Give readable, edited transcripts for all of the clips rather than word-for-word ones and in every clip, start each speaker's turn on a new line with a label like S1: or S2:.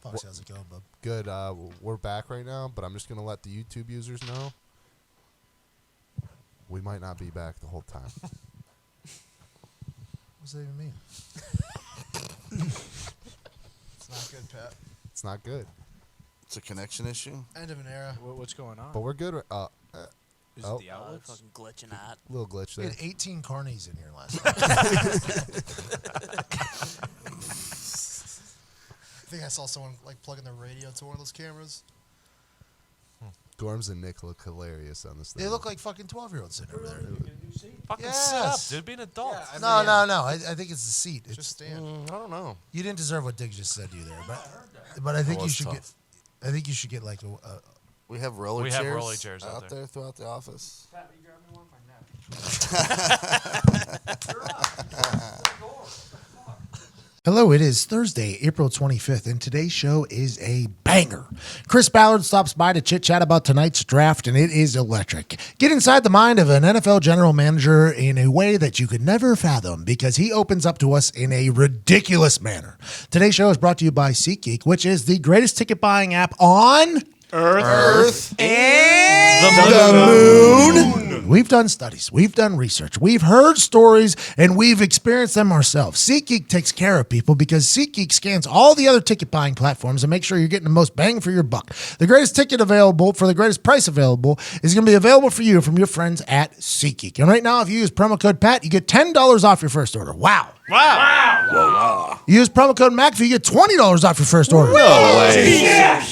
S1: Foxy, how's it going, bub?
S2: Good. We're back right now, but I'm just going to let the YouTube users know we might not be back the whole time.
S1: What does that even mean? It's not good, Pat.
S2: It's not good.
S3: It's a connection issue.
S1: End of an era.
S4: What's going on?
S2: But we're good.
S4: Is
S2: Oh.
S4: it the outlets?
S5: Fucking glitching out.
S2: Little glitch
S1: We
S2: there.
S1: had 18 carnies in here last night. I think I saw someone like plugging their radio to one of those cameras.
S2: Gorms and Nick look hilarious on this thing.
S1: They look like fucking 12-year-olds sitting over there.
S4: Fucking
S1: Yes.
S4: sit up, dude. Be an adult.
S1: No. I think it's the seat. It's
S3: Just stand. I don't know.
S1: You didn't deserve what Diggs just said to you there, but I think
S3: That
S1: you
S3: was
S1: should
S3: tough.
S1: get. I think you should get like a.
S3: We have roller
S4: We
S3: chairs.
S4: have roller chairs out
S3: out
S4: there.
S3: there throughout the office.
S1: Hello, it is Thursday, April 25th, and today's show is a banger. Chris Ballard stops by to chit-chat about tonight's draft, and it is electric. Get inside the mind of an NFL general manager in a way that you could never fathom because he opens up to us in a ridiculous manner. Today's show is brought to you by SeatGeek, which is the greatest ticket buying app on Earth and the moon. We've done studies, we've done research, we've heard stories, and we've experienced them ourselves. SeatGeek takes care of people because SeatGeek scans all the other ticket buying platforms and makes sure you're getting the most bang for your buck. The greatest ticket available for the greatest price available is going to be available for you from your friends at SeatGeek. And right now, if you use promo code PAT, you get $10 off your first order. Wow. You use promo code McAfee, you get $20 off your first order.
S3: No way.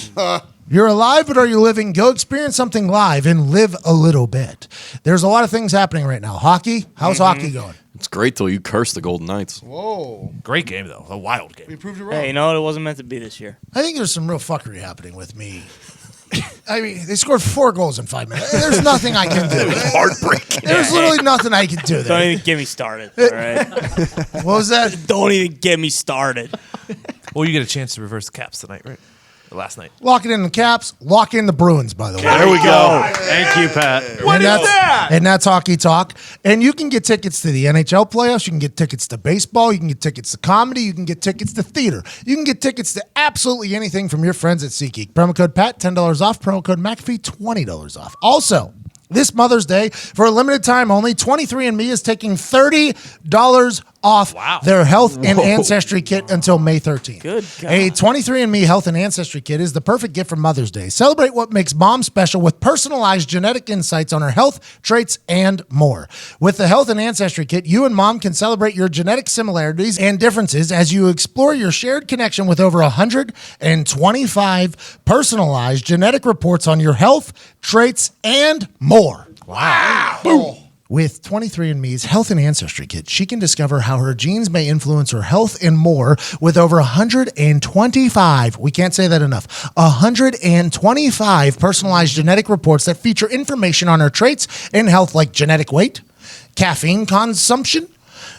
S1: You're alive, but are you living? Go experience something live and live a little bit. There's a lot of things happening right now. Hockey? How's hockey going?
S6: It's great till you curse the Golden Knights.
S3: Whoa.
S4: Great game, though. A wild game.
S3: We proved you wrong.
S5: Hey, you know what? It wasn't meant to be this year.
S1: I think there's some real fuckery happening with me. I mean, they scored 4 goals in 5 minutes. There's nothing I can do.
S6: Heartbreaking.
S1: There's literally nothing I can do
S5: Don't
S1: there.
S5: even get me started, all right?
S1: What was that?
S5: Don't even get me started.
S4: Well, you get a chance to reverse the Caps tonight, right? Or last night.
S1: Lock it in the Caps. Lock in the Bruins, by the way.
S6: There we go. Thank you, Pat.
S1: And that's hockey talk. And you can get tickets to the NHL playoffs. You can get tickets to baseball. You can get tickets to comedy. You can get tickets to theater. You can get tickets to absolutely anything from your friends at SeatGeek. Promo code PAT, $10 off. Promo code McAfee, $20 off. Also, this Mother's Day, for a limited time only, 23andMe is taking $30 off their health and ancestry kit until May 13th.
S5: Good God.
S1: A 23andMe health and ancestry kit is the perfect gift for Mother's Day. Celebrate what makes mom special with personalized genetic insights on her health, traits, and more. With the health and ancestry kit, you and mom can celebrate your genetic similarities and differences as you explore your shared connection with over 125 personalized genetic reports on your health, traits, and more. Wow. Boom. With 23andMe's Health and Ancestry Kit, she can discover how her genes may influence her health and more with over 125, we can't say that enough, 125 personalized genetic reports that feature information on her traits and health like genetic weight, caffeine consumption,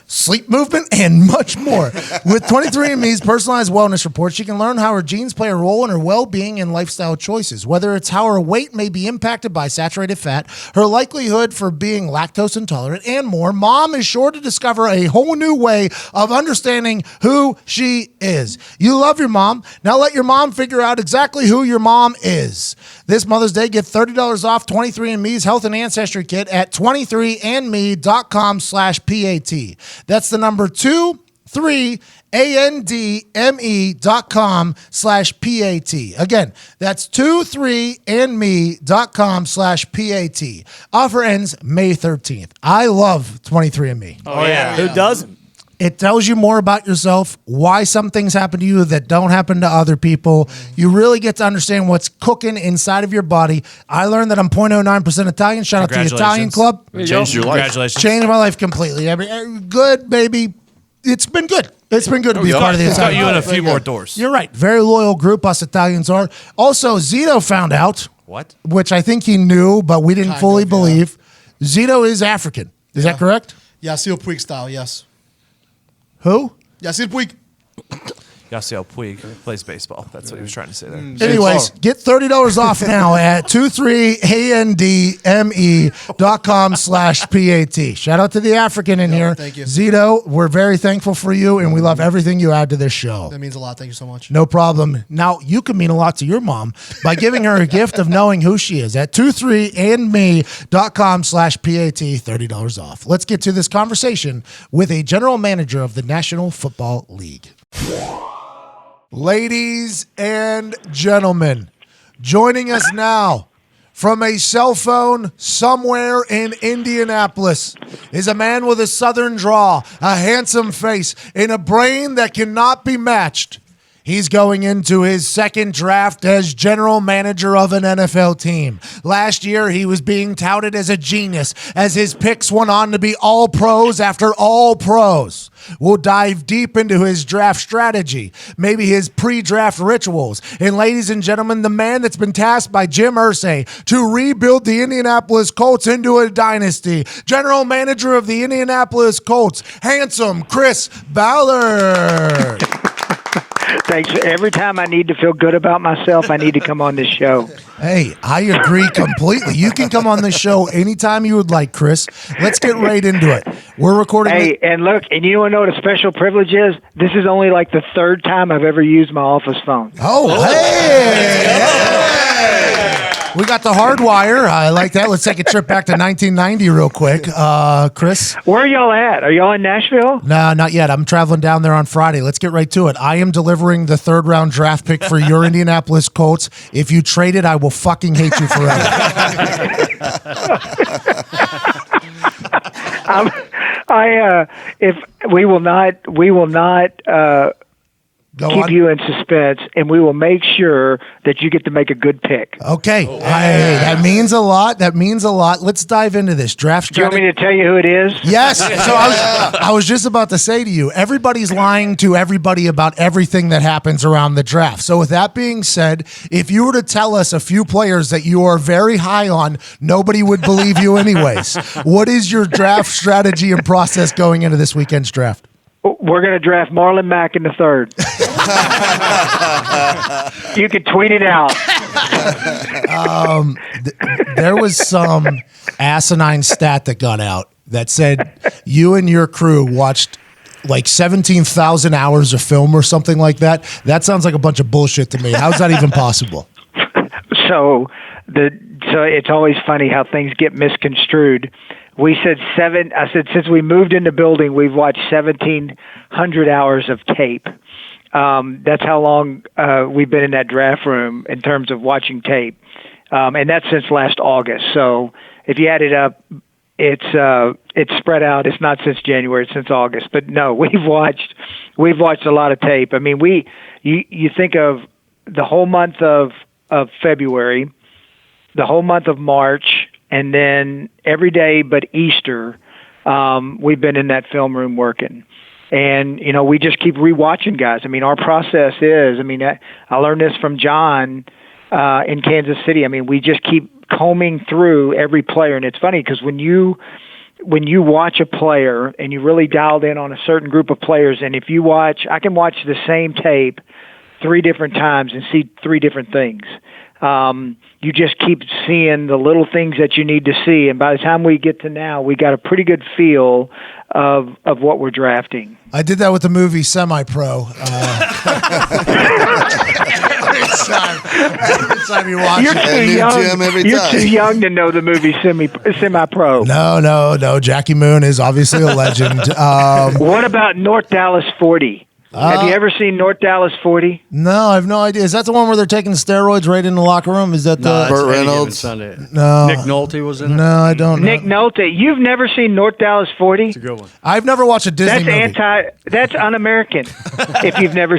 S1: sleep movement, and much more. With 23andMe's personalized wellness report, she can learn how her genes play a role in her well-being and lifestyle choices. Whether it's how her weight may be impacted by saturated fat, her likelihood for being lactose intolerant, and more, mom is sure to discover a whole new way of understanding who she is. You love your mom. Now let your mom figure out exactly who your mom is. This Mother's Day, get $30 off 23andMe's Health and Ancestry Kit at 23andme.com/PAT. That's the number 23andme.com/PAT. Again, that's 23andme.com/PAT. Offer ends May 13th. I love 23andMe.
S5: Oh, yeah. Who doesn't?
S1: It tells you more about yourself, why some things happen to you that don't happen to other people. You really get to understand what's cooking inside of your body. I learned that I'm 0.09% Italian. Shout out to the Italian Club.
S6: Changed your life.
S4: Congratulations.
S1: Changed my life completely. I mean, good, baby. It's been good. It's been good to be part of the
S4: It's got
S1: Italian
S4: you in
S1: Club.
S4: a few more doors.
S1: You're right. Very loyal group, us Italians are. Also, Zito found out,
S4: What?
S1: which I think he knew, but we didn't fully believe. Zito is African. Is that correct?
S7: Yacine Puig style, yes.
S1: Who?
S7: Yacine Puig.
S4: Yasiel Puig plays baseball. That's what he was trying to say there.
S1: Anyways, get $30 off now at 23andme.com/PAT. Shout out to the African in here.
S7: Thank you.
S1: Zito, we're very thankful for you, and we love everything you add to this show.
S7: That means a lot. Thank you so much.
S1: No problem. Now, you can mean a lot to your mom by giving her a gift of knowing who she is at 23andme.com/PAT, $30 off. Let's get to this conversation with a general manager of the National Football League. Ladies and gentlemen, joining us now from a cell phone somewhere in Indianapolis is a man with a southern drawl, a handsome face, and a brain that cannot be matched. He's going into his second draft as general manager of an NFL team. Last year, he was being touted as a genius as his picks went on to be all pros after all pros. We'll dive deep into his draft strategy, maybe his pre-draft rituals. And ladies and gentlemen, the man that's been tasked by Jim Irsay to rebuild the Indianapolis Colts into a dynasty, general manager of the Indianapolis Colts, handsome Chris Ballard.
S8: Thanks. Every time I need to feel good about myself, I need to come on this show.
S1: Hey, I agree completely. You can come on this show anytime you would like, Chris. Let's get right into it. We're recording.
S8: Hey, and look, and you want to know what a special privilege is? This is only like the third time I've ever used my office phone.
S1: Oh, hey! We got the hardwire. I like that. Let's take a trip back to 1990 real quick. Chris?
S8: Where are y'all at? Are y'all in Nashville?
S1: No, not yet. I'm traveling down there on Friday. Let's get right to it. I am delivering the third-round draft pick for your Indianapolis Colts. If you trade it, I will fucking hate you forever.
S8: If we will not keep you in suspense, and we will make sure that you get to make a good pick.
S1: Okay. Hey, that means a lot. That means a lot. Let's dive into this draft strategy.
S8: Do you want me to tell you who it is?
S1: Yes. So I was just about to say to you, everybody's lying to everybody about everything that happens around the draft. So with that being said, if you were to tell us a few players that you are very high on, nobody would believe you anyways. What is your draft strategy and process going into this weekend's draft?
S8: We're going to draft Marlon Mack in the third. You can tweet it out.
S1: There was some asinine stat that got out that said you and your crew watched like 17,000 hours of film or something like that. That sounds like a bunch of bullshit to me. How's that even possible?
S8: So it's always funny how things get misconstrued. We said I said, since we moved in the building, we've watched 1,700 hours of tape. That's how long we've been in that draft room in terms of watching tape. And that's since last August. So if you add it up, it's spread out. It's not since January, it's since August. But no, we've watched a lot of tape. I mean, you think of the whole month of February, the whole month of March, and then every day but Easter, we've been in that film room working. And, we just keep rewatching guys. I mean, our process is, I learned this from John in Kansas City. I mean, we just keep combing through every player. And it's funny because when you watch a player and you really dialed in on a certain group of players, and if you watch, I can watch the same tape 3 different times and see 3 different things. You just keep seeing the little things that you need to see, and by the time we get to now, we got a pretty good feel of what we're drafting.
S1: I did that with the movie Semi-Pro. Every time you watch
S8: You're too young to know the movie Semi-Pro.
S1: No. Jackie Moon is obviously a legend.
S8: What about North Dallas 40? Have you ever seen North Dallas 40?
S1: No, I have no idea. Is that the one where they're taking steroids right in the locker room? Is that the
S6: Burt Reynolds?
S1: No.
S6: Nick Nolte was in it?
S1: No, I don't know.
S8: Nick Nolte. You've never seen North Dallas 40?
S6: It's a good one.
S1: I've never watched a Disney movie.
S8: That's un-American. If you've never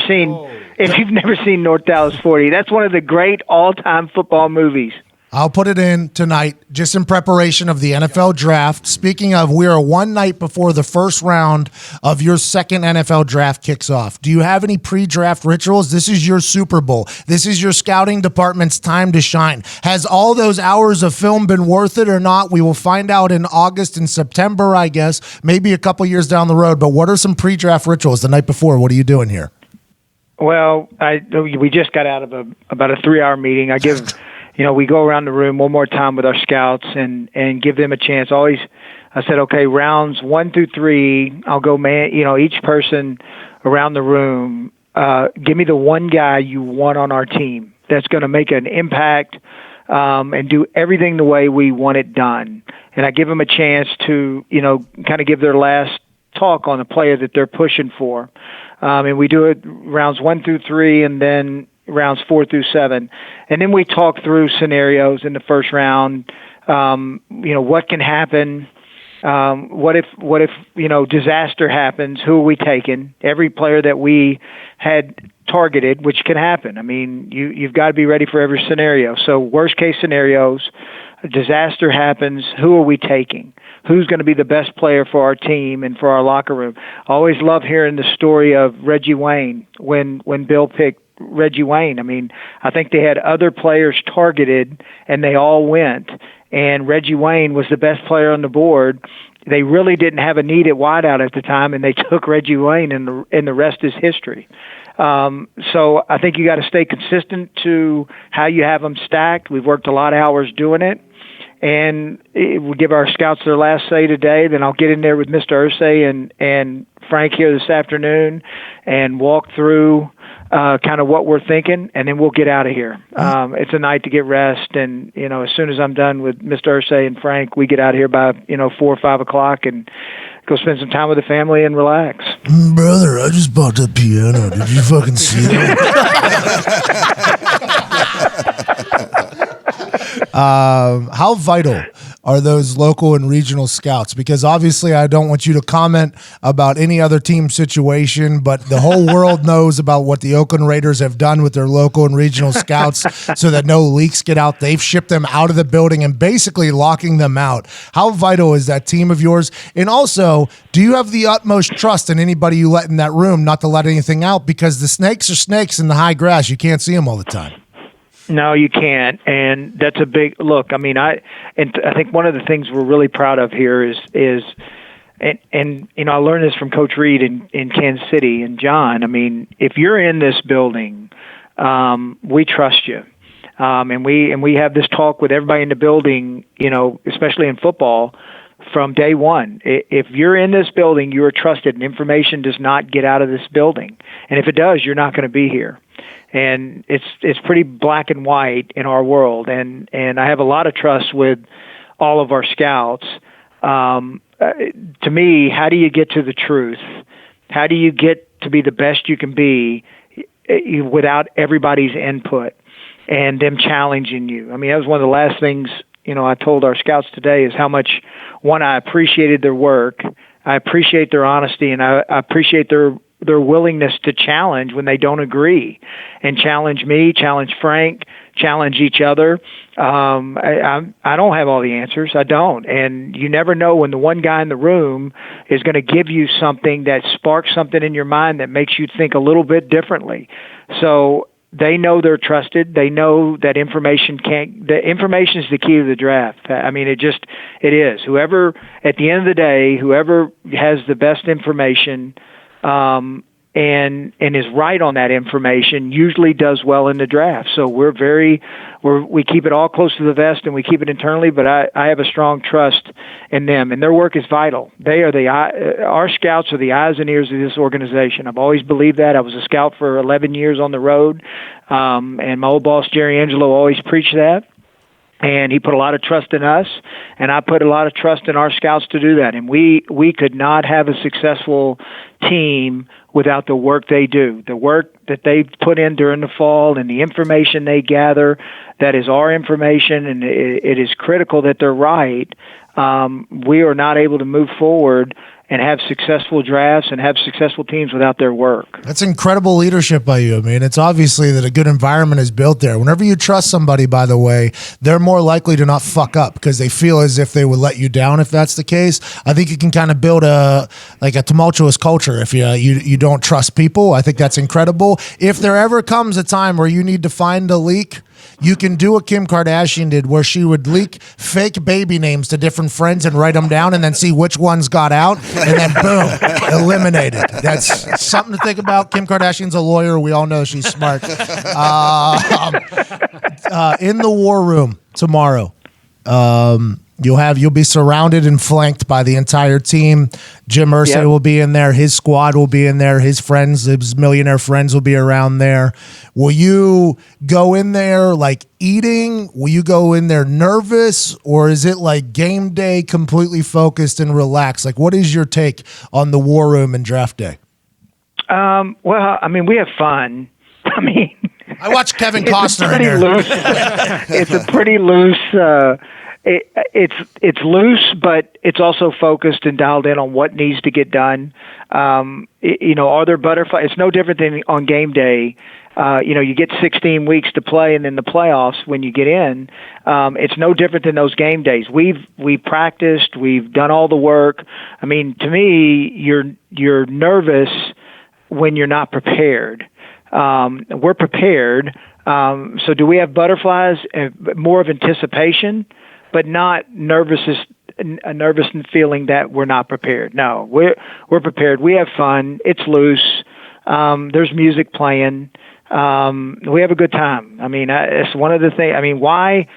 S8: seen North Dallas 40, that's one of the great all-time football movies.
S1: I'll put it in tonight, just in preparation of the NFL draft. Speaking of, we are one night before the first round of your second NFL draft kicks off. Do you have any pre-draft rituals? This is your Super Bowl. This is your scouting department's time to shine. Has all those hours of film been worth it or not? We will find out in August and September, I guess, maybe a couple years down the road. But what are some pre-draft rituals the night before? What are you doing here?
S8: Well, we just got out of about a 3-hour meeting. I give, we go around the room one more time with our scouts and give them a chance. Always, I said, okay, rounds 1 through 3, I'll go each person around the room. Give me the one guy you want on our team that's going to make an impact and do everything the way we want it done. And I give them a chance to, kind of give their last talk on the player that they're pushing for. And we do it rounds 1 through 3 and then rounds 4 through 7. And then we talk through scenarios in the first round. What can happen? What if disaster happens? Who are we taking? Every player that we had targeted, which can happen. I mean, you've got to be ready for every scenario. So worst case scenarios, a disaster happens. Who are we taking? Who's going to be the best player for our team and for our locker room? I always love hearing the story of Reggie Wayne when Bill picked Reggie Wayne. I mean, I think they had other players targeted and they all went. And Reggie Wayne was the best player on the board. They really didn't have a need at wideout at the time, and they took Reggie Wayne, and the rest is history. So I think you got to stay consistent to how you have them stacked. We've worked a lot of hours doing it, and we'll give our scouts their last say today. Then I'll get in there with Mr. Irsay and Frank here this afternoon and walk through kind of what we're thinking, and then we'll get out of here. It's a night to get rest, and as soon as I'm done with Mr. Irsay and Frank, we get out of here by 4 or 5 o'clock and go spend some time with the family and relax.
S1: Brother, I just bought that piano. Did you fucking see it? How vital are those local and regional scouts? Because obviously I don't want you to comment about any other team situation, but the whole world knows about what the Oakland Raiders have done with their local and regional scouts so that no leaks get out. They've shipped them out of the building and basically locking them out. How vital is that team of yours? And also, do you have the utmost trust in anybody you let in that room not to let anything out? Because the snakes are snakes in the high grass. You can't see them all the time.
S8: No, you can't, and that's a big look. I mean, I think one of the things we're really proud of here is I learned this from Coach Reed in Kansas City and John. I mean, if you're in this building, we trust you, and we have this talk with everybody in the building. Especially in football, from day one. If you're in this building, you are trusted, and information does not get out of this building. And if it does, you're not going to be here. And it's pretty black and white in our world, and I have a lot of trust with all of our scouts. To me, how do you get to the truth? How do you get to be the best you can be without everybody's input and them challenging you? I mean, that was one of the last things I told our scouts today is how much, one, I appreciated their work, I appreciate their honesty, and I appreciate their willingness to challenge when they don't agree, and challenge me, challenge Frank, challenge each other. I don't have all the answers. I don't. And you never know when the one guy in the room is going to give you something that sparks something in your mind that makes you think a little bit differently. So they know they're trusted. They know that information is the key to the draft. I mean, it is. Whoever, at the end of the day, whoever has the best information, and is right on that information usually does well in the draft. So we keep it all close to the vest and we keep it internally, but I have a strong trust in them, and their work is vital. They are our scouts are the eyes and ears of this organization. I've always believed that. I was a scout for 11 years on the road. And my old boss, Jerry Angelo, always preached that. And he put a lot of trust in us, and I put a lot of trust in our scouts to do that. And we could not have a successful team without the work they do, the work that they put in during the fall and the information they gather. That is our information, and it is critical that they're right. We are not able to move forward and have successful drafts and have successful teams without their work.
S1: That's incredible leadership by you. I mean, it's obviously that a good environment is built there. Whenever you trust somebody, by the way, they're more likely to not fuck up because they feel as if they would let you down if that's the case. I think you can kind of build a tumultuous culture if you don't trust people. I think that's incredible. If there ever comes a time where you need to find a leak, you can do what Kim Kardashian did, where she would leak fake baby names to different friends and write them down and then see which ones got out, and then boom, eliminated. That's something to think about. Kim Kardashian's a lawyer. We all know she's smart. In the war room tomorrow, you'll be surrounded and flanked by the entire team. Jim Irsay will be in there. His squad will be in there. His friends, his millionaire friends will be around there. Will you go in there like eating? Will you go in there nervous? Or is it like game day, completely focused and relaxed? Like, what is your take on the war room and draft day?
S8: Well, I mean, we have fun. I mean,
S1: I watched Kevin Costner in there.
S8: It's a pretty loose. It's loose, but it's also focused and dialed in on what needs to get done. Are there butterflies? It's no different than on game day. You get 16 weeks to play, and then the playoffs when you get in. It's no different than those game days. We've practiced. We've done all the work. I mean, to me, you're nervous when you're not prepared. We're prepared. So do we have butterflies? More of anticipation, but not a nervous feeling that we're not prepared. No, we're prepared. We have fun. It's loose. There's music playing. We have a good time. I mean, it's one of the things. I mean, why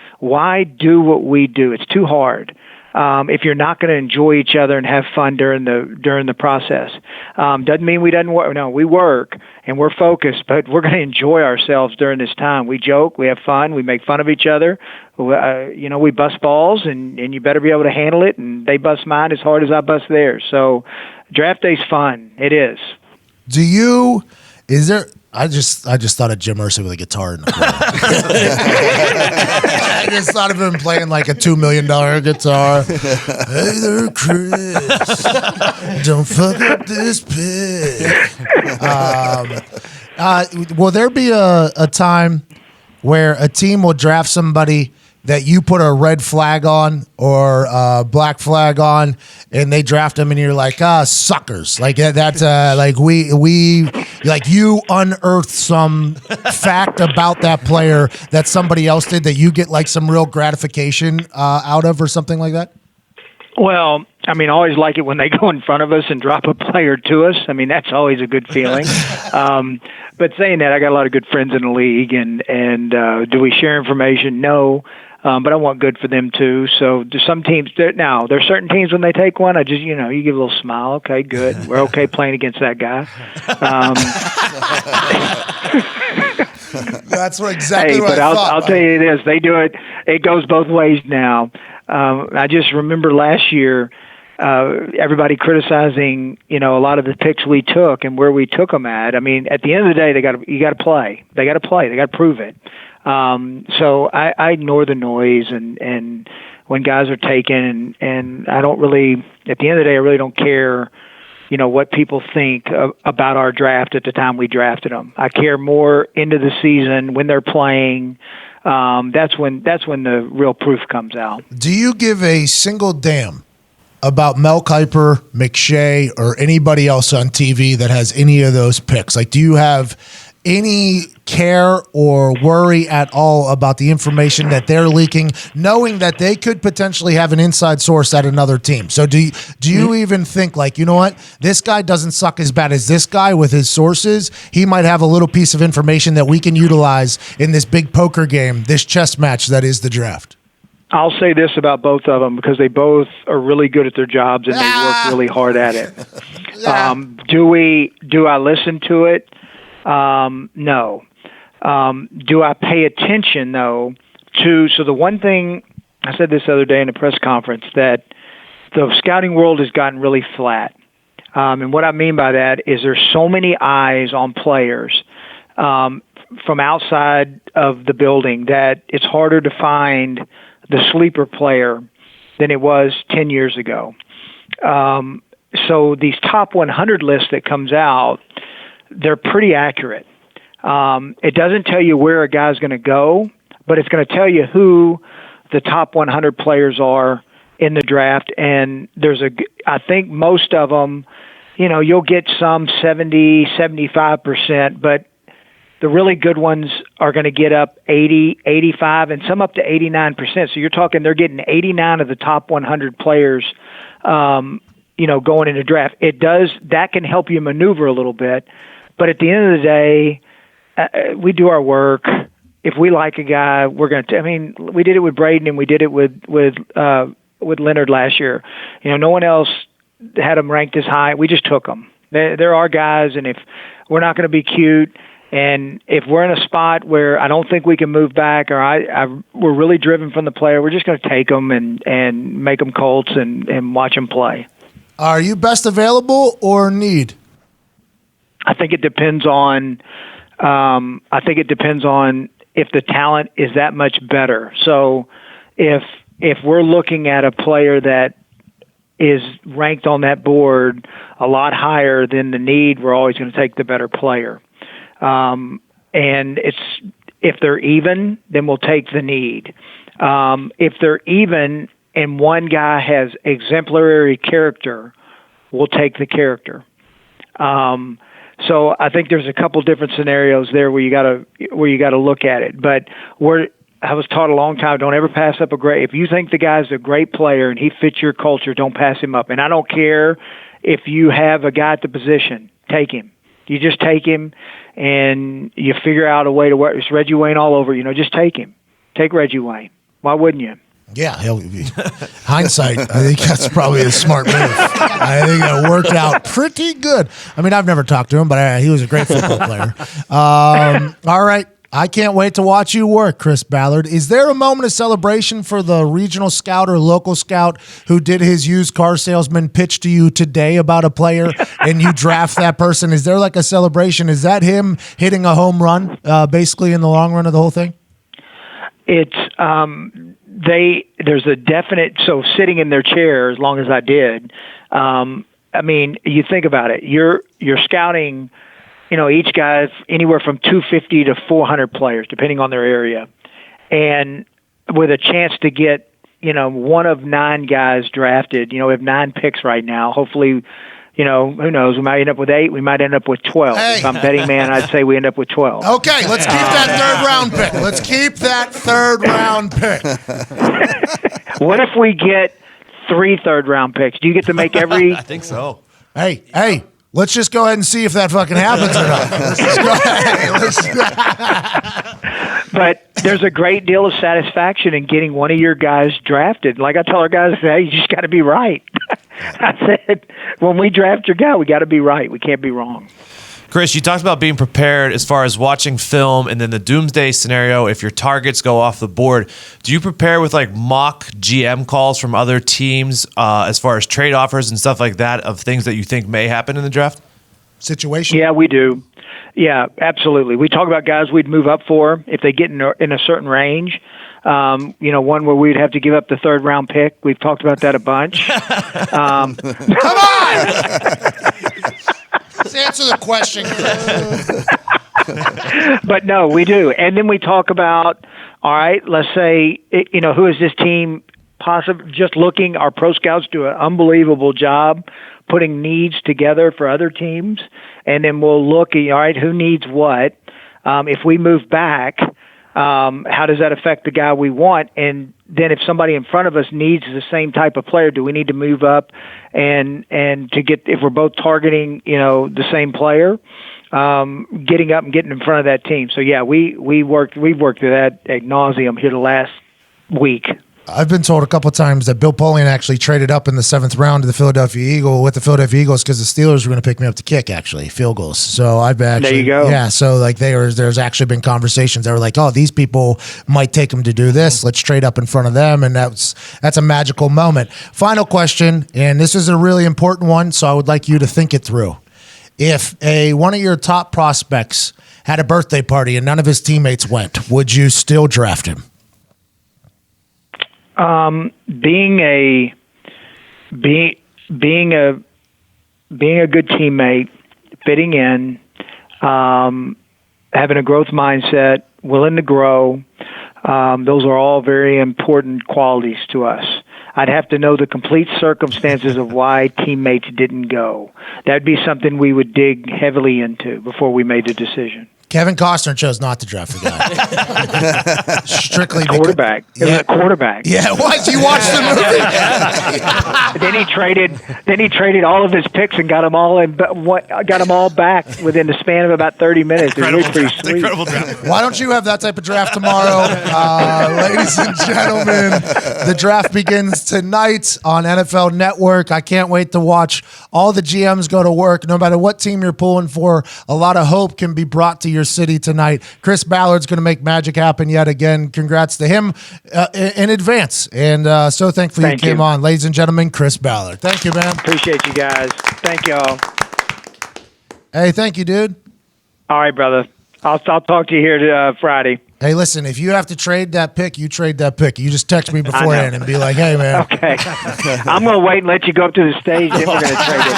S8: do what we do? It's too hard. If you're not going to enjoy each other and have fun during the process. Doesn't mean we doesn't work. No, we work and we're focused, but we're going to enjoy ourselves during this time. We joke, we have fun, we make fun of each other. We bust balls, and you better be able to handle it. And they bust mine as hard as I bust theirs. So draft day's fun. It is.
S1: I just thought of Jim Irsay with a guitar in the corner. I just thought of him playing like a $2 million guitar. Hey there, Chris. Don't fuck up this pick. Will there be a time where a team will draft somebody that you put a red flag on or a black flag on, and they draft them, and you're like, suckers. Like that's like we like you unearthed some fact about that player that somebody else did that you get like some real gratification out of, or something like that?
S8: Well, I mean, I always like it when they go in front of us and drop a player to us. I mean, that's always a good feeling. But saying that, I got a lot of good friends in the league, and do we share information? No. But I want good for them too. So do some teams now? There's certain teams when they take one, I just you give a little smile. Okay, good. We're okay playing against that guy.
S1: That's exactly what
S8: but
S1: I thought.
S8: I'll tell you this: they do it. It goes both ways now. I just remember last year, everybody criticizing a lot of the picks we took and where we took them at. I mean, at the end of the day, you got to play. They got to play. They got to prove it. So I ignore the noise and when guys are taken and I don't really, at the end of the day, I really don't care, what people think about our draft at the time we drafted them. I care more into the season when they're playing. That's when the real proof comes out.
S1: Do you give a single damn about Mel Kiper, McShay, or anybody else on TV that has any of those picks? Like, do you have any care or worry at all about the information that they're leaking, knowing that they could potentially have an inside source at another team? So do you even think like, you know what, this guy doesn't suck as bad as this guy with his sources. He might have a little piece of information that we can utilize in this big poker game, this chess match that is the draft.
S8: I'll say this about both of them because they both are really good at their jobs and they work really hard at it. Do I listen to it? No. Do I pay attention though so the one thing I said this other day in a press conference, that the scouting world has gotten really flat. And what I mean by that is there's so many eyes on players, from outside of the building that it's harder to find the sleeper player than it was 10 years ago. So these top 100 lists that comes out, they're pretty accurate. It doesn't tell you where a guy's going to go, but it's going to tell you who the top 100 players are in the draft. And I think most of them, you'll get some 70, 75%, but The really good ones are going to get up 80, 85, and some up to 89%. So you're talking they're getting 89 of the top 100 players, going into draft. That can help you maneuver a little bit. But at the end of the day, we do our work. If we like a guy, we're going to. I mean, we did it with Braden and we did it with Leonard last year. No one else had them ranked as high. We just took them. There are guys, and if we're not going to be cute, and if we're in a spot where I don't think we can move back, or we're really driven from the player, we're just going to take them and make them Colts and watch them play.
S1: Are you best available or need?
S8: I think it depends on. If the talent is that much better. So if we're looking at a player that is ranked on that board a lot higher than the need, we're always going to take the better player. And if they're even, then we'll take the need. If they're even and one guy has exemplary character, we'll take the character. So I think there's a couple different scenarios there where you got to look at it. But I was taught a long time, don't ever pass up if you think the guy's a great player and he fits your culture, don't pass him up. And I don't care if you have a guy at the position, take him. You just take him and you figure out a way to work. It's Reggie Wayne all over, just take him. Take Reggie Wayne. Why wouldn't you?
S1: Yeah, hindsight, I think that's probably a smart move. I think it worked out pretty good. I mean, I've never talked to him, but he was a great football player. All right. I can't wait to watch you work, Chris Ballard. Is there a moment of celebration for the regional scout or local scout who did his used car salesman pitch to you today about a player and you draft that person? Is there like a celebration? Is that him hitting a home run, basically in the long run of the whole thing? It's
S8: there's a definite, so sitting in their chair as long as I did, I mean, you think about it, you're scouting, each guy's anywhere from 250 to 400 players, depending on their area. And with a chance to get, one of 9 guys drafted, we have 9 picks right now. Hopefully, who knows? We might end up with 8. We might end up with 12.
S1: Hey.
S8: If I'm betting man, I'd say we end up with 12.
S1: Okay, let's keep that third-round pick. Let's keep that third-round pick.
S8: What if we get 3 third-round picks? Do you get to make every?
S4: I think so.
S1: Hey, let's just go ahead and see if that fucking happens or not. Let's just go ahead.
S8: But there's a great deal of satisfaction in getting one of your guys drafted. Like I tell our guys, hey, you just got to be right. I said, when we draft your guy, we got to be right. We can't be wrong.
S4: Chris, you talked about being prepared as far as watching film and then the doomsday scenario if your targets go off the board. Do you prepare with like mock GM calls from other teams as far as trade offers and stuff like that of things that you think may happen in the draft?
S1: Situation?
S8: Yeah, we do. Yeah, absolutely. We talk about guys we'd move up for if they get in a certain range. One where we'd have to give up the third-round pick. We've talked about that a bunch.
S1: Come on! Let's answer the question.
S8: But no, we do. And then we talk about, all right, let's say, who is this team possibly just looking? Our pro scouts do an unbelievable job putting needs together for other teams. And then we'll look, all right, who needs what? If we move back, how does that affect the guy we want? And then if somebody in front of us needs the same type of player, do we need to move up and to get, if we're both targeting, the same player, getting up and getting in front of that team. So yeah, we've worked through that ad nauseum here the last week.
S1: I've been told a couple of times that Bill Polian actually traded up in the 7th round to the Philadelphia Eagles because the Steelers were going to pick me up to kick, actually, field goals. So I've been actually,
S8: there you go.
S1: Yeah, so like there's actually been conversations that were like, oh, these people might take them to do this. Let's trade up in front of them, and that's a magical moment. Final question, and this is a really important one, so I would like you to think it through. If one of your top prospects had a birthday party and none of his teammates went, would you still draft him?
S8: Being a good teammate, fitting in, having a growth mindset, willing to grow, those are all very important qualities to us. I'd have to know the complete circumstances of why teammates didn't go. That'd be something we would dig heavily into before we made the decision.
S1: Kevin Costner chose not to draft the guy. Strictly because-
S8: Quarterback. It was a quarterback.
S1: Yeah, what? You watched the movie?
S8: Then he traded all of his picks and got them all back within the span of about 30 minutes. It was really pretty sweet.
S4: Incredible draft.
S1: Why don't you have that type of draft tomorrow? Ladies and gentlemen, the draft begins tonight on NFL Network. I can't wait to watch all the GMs go to work. No matter what team you're pulling for, a lot of hope can be brought to your city tonight. Chris Ballard's going to make magic happen yet again. Congrats to him in advance. And so thankful you came on. Ladies and gentlemen, Chris Ballard. Thank you, man.
S8: Appreciate you guys. Thank y'all.
S1: Hey, thank you, dude.
S8: All right, brother. I'll talk to you here Friday.
S1: Hey, listen, if you have to trade that pick, you trade that pick. You just text me beforehand and be like, hey, man.
S8: Okay. I'm going to wait and let you go up to the stage, then we're going to trade it.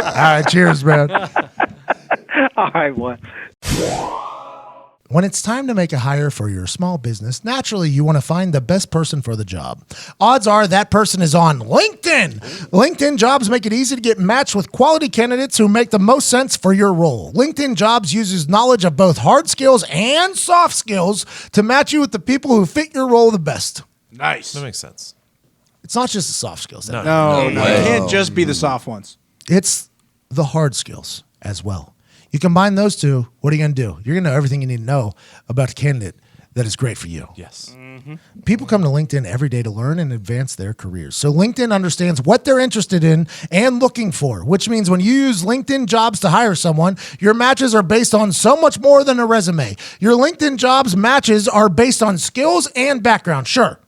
S1: All right, cheers, man.
S8: All right, one.
S1: When it's time to make a hire for your small business, naturally you want to find the best person for the job. Odds are that person is on LinkedIn. LinkedIn Jobs make it easy to get matched with quality candidates who make the most sense for your role. LinkedIn Jobs uses knowledge of both hard skills and soft skills to match you with the people who fit your role the best.
S6: Nice.
S4: That makes sense.
S1: It's not just the soft skills.
S6: No, it can't just be the soft ones.
S1: It's the hard skills as well. You combine those two, what are you going to do? You're going to know everything you need to know about a candidate that is great for you.
S4: Yes.
S1: People come to LinkedIn every day to learn and advance their careers. So LinkedIn understands what they're interested in and looking for, which means when you use LinkedIn Jobs to hire someone, your matches are based on so much more than a resume. Your LinkedIn Jobs matches are based on skills and background, sure,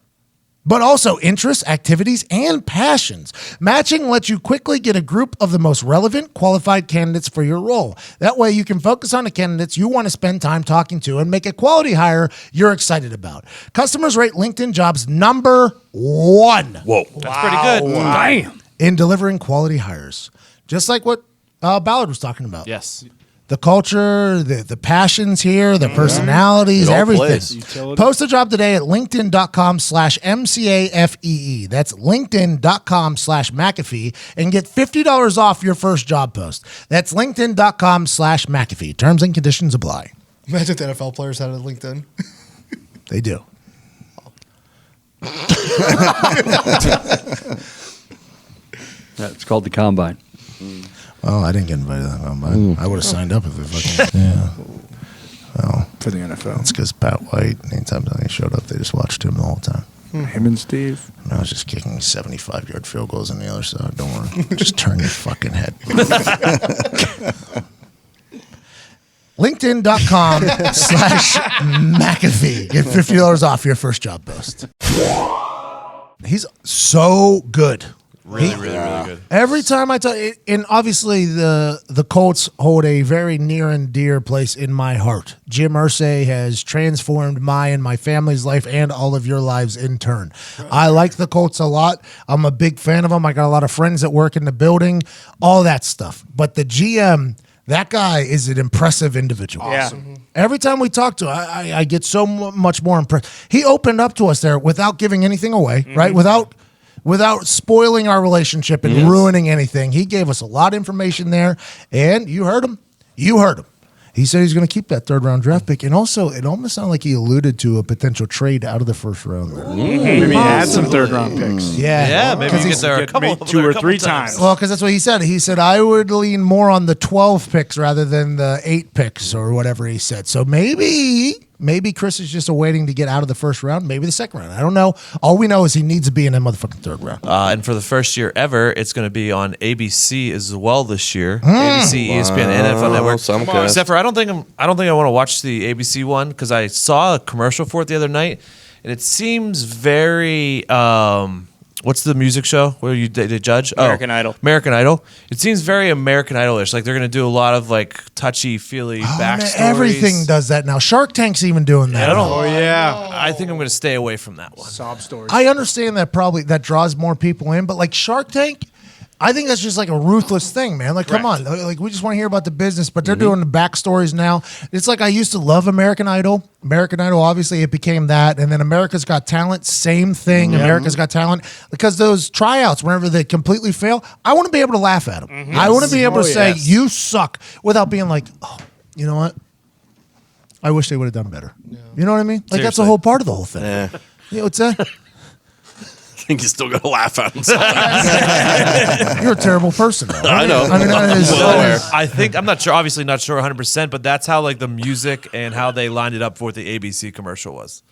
S1: but also interests, activities, and passions. Matching lets you quickly get a group of the most relevant, qualified candidates for your role. That way you can focus on the candidates you want to spend time talking to and make a quality hire you're excited about. Customers rate LinkedIn Jobs number 1.
S4: Whoa. That's pretty good.
S6: Damn.
S1: In delivering quality hires. Just like what Ballard was talking about.
S4: Yes.
S1: The culture, the passions here, the personalities,
S3: It all
S1: everything.
S3: plays.
S1: Post a job today at linkedin.com/MCAFEE. That's linkedin.com/McAfee and get $50 off your first job post. That's linkedin.com/McAfee. Terms and conditions apply.
S7: Imagine if the NFL players had a LinkedIn.
S1: They do.
S6: It's called the Combine.
S1: Oh, I didn't get invited to that combine. I would have signed up if it fucking. Yeah. Well,
S6: For the NFL.
S1: it's because Pat White, anytime he showed up, they just watched him the whole time.
S6: Him and Steve.
S1: And I was just kicking 75-yard field goals on the other side. Don't worry. Just turn your fucking head. LinkedIn.com/McAfee. Get $50 off your first job post. He's so good.
S4: Really good.
S1: Every time I talk, and obviously the Colts hold a very near and dear place in my heart. Jim Irsay has transformed my and my family's life and all of your lives in turn. I like the Colts a lot. I'm a big fan of them. I got a lot of friends that work in the building, all that stuff. But the GM, that guy is an impressive individual.
S5: Yeah.
S1: Every time we talk to him, I get so much more impressed. He opened up to us there without giving anything away, right? Without spoiling our relationship and ruining anything. He gave us a lot of information there, and you heard him. He said he's going to keep that third-round draft pick, and also it almost sounded like he alluded to a potential trade out of the first round there.
S6: Maybe he had some third-round picks.
S1: Yeah.
S4: Maybe you get there a couple,
S6: maybe 2 or 3 times.
S1: Well, because that's what he said. He said, I would lean more on the 12 picks rather than the 8 picks or whatever he said. So maybe Chris is just waiting to get out of the first round, maybe the second round. I don't know. All we know is he needs to be in that motherfucking third round.
S4: And for the first year ever, it's going to be on ABC as well this year. ABC, ESPN, and NFL Network.
S3: Simulcast.
S4: Except for I don't think I want to watch the ABC one because I saw a commercial for it the other night, and it seems very. What's the music show where they judge?
S5: American Idol.
S4: American Idol. It seems very American Idol-ish. Like they're going to do a lot of like touchy-feely backstories.
S1: Everything does that now. Shark Tank's even doing that.
S4: I don't know.
S6: Oh, yeah.
S4: I think I'm going to stay away from that one.
S6: Sob stories.
S1: I understand that probably that draws more people in, but like Shark Tank, I think that's just like a ruthless thing, man. Like, come on. Like, we just want to hear about the business, but they're doing the backstories now. It's like I used to love American Idol. American Idol, obviously, it became that. And then America's Got Talent, same thing. America's Got Talent. Because those tryouts, whenever they completely fail, I want to be able to laugh at them. I want to be able to say, you suck, without being like, oh, you know what? I wish they would have done better. You know what I mean? Like, that's the whole part of the whole thing.
S9: Yeah.
S1: You know what's that?
S9: I think you still got to laugh at him sometimes.
S1: You're a terrible person, though.
S9: I know.
S1: I mean,
S4: I think I'm not sure. Obviously, not sure 100%, but that's how like the music and how they lined it up for what the ABC commercial was.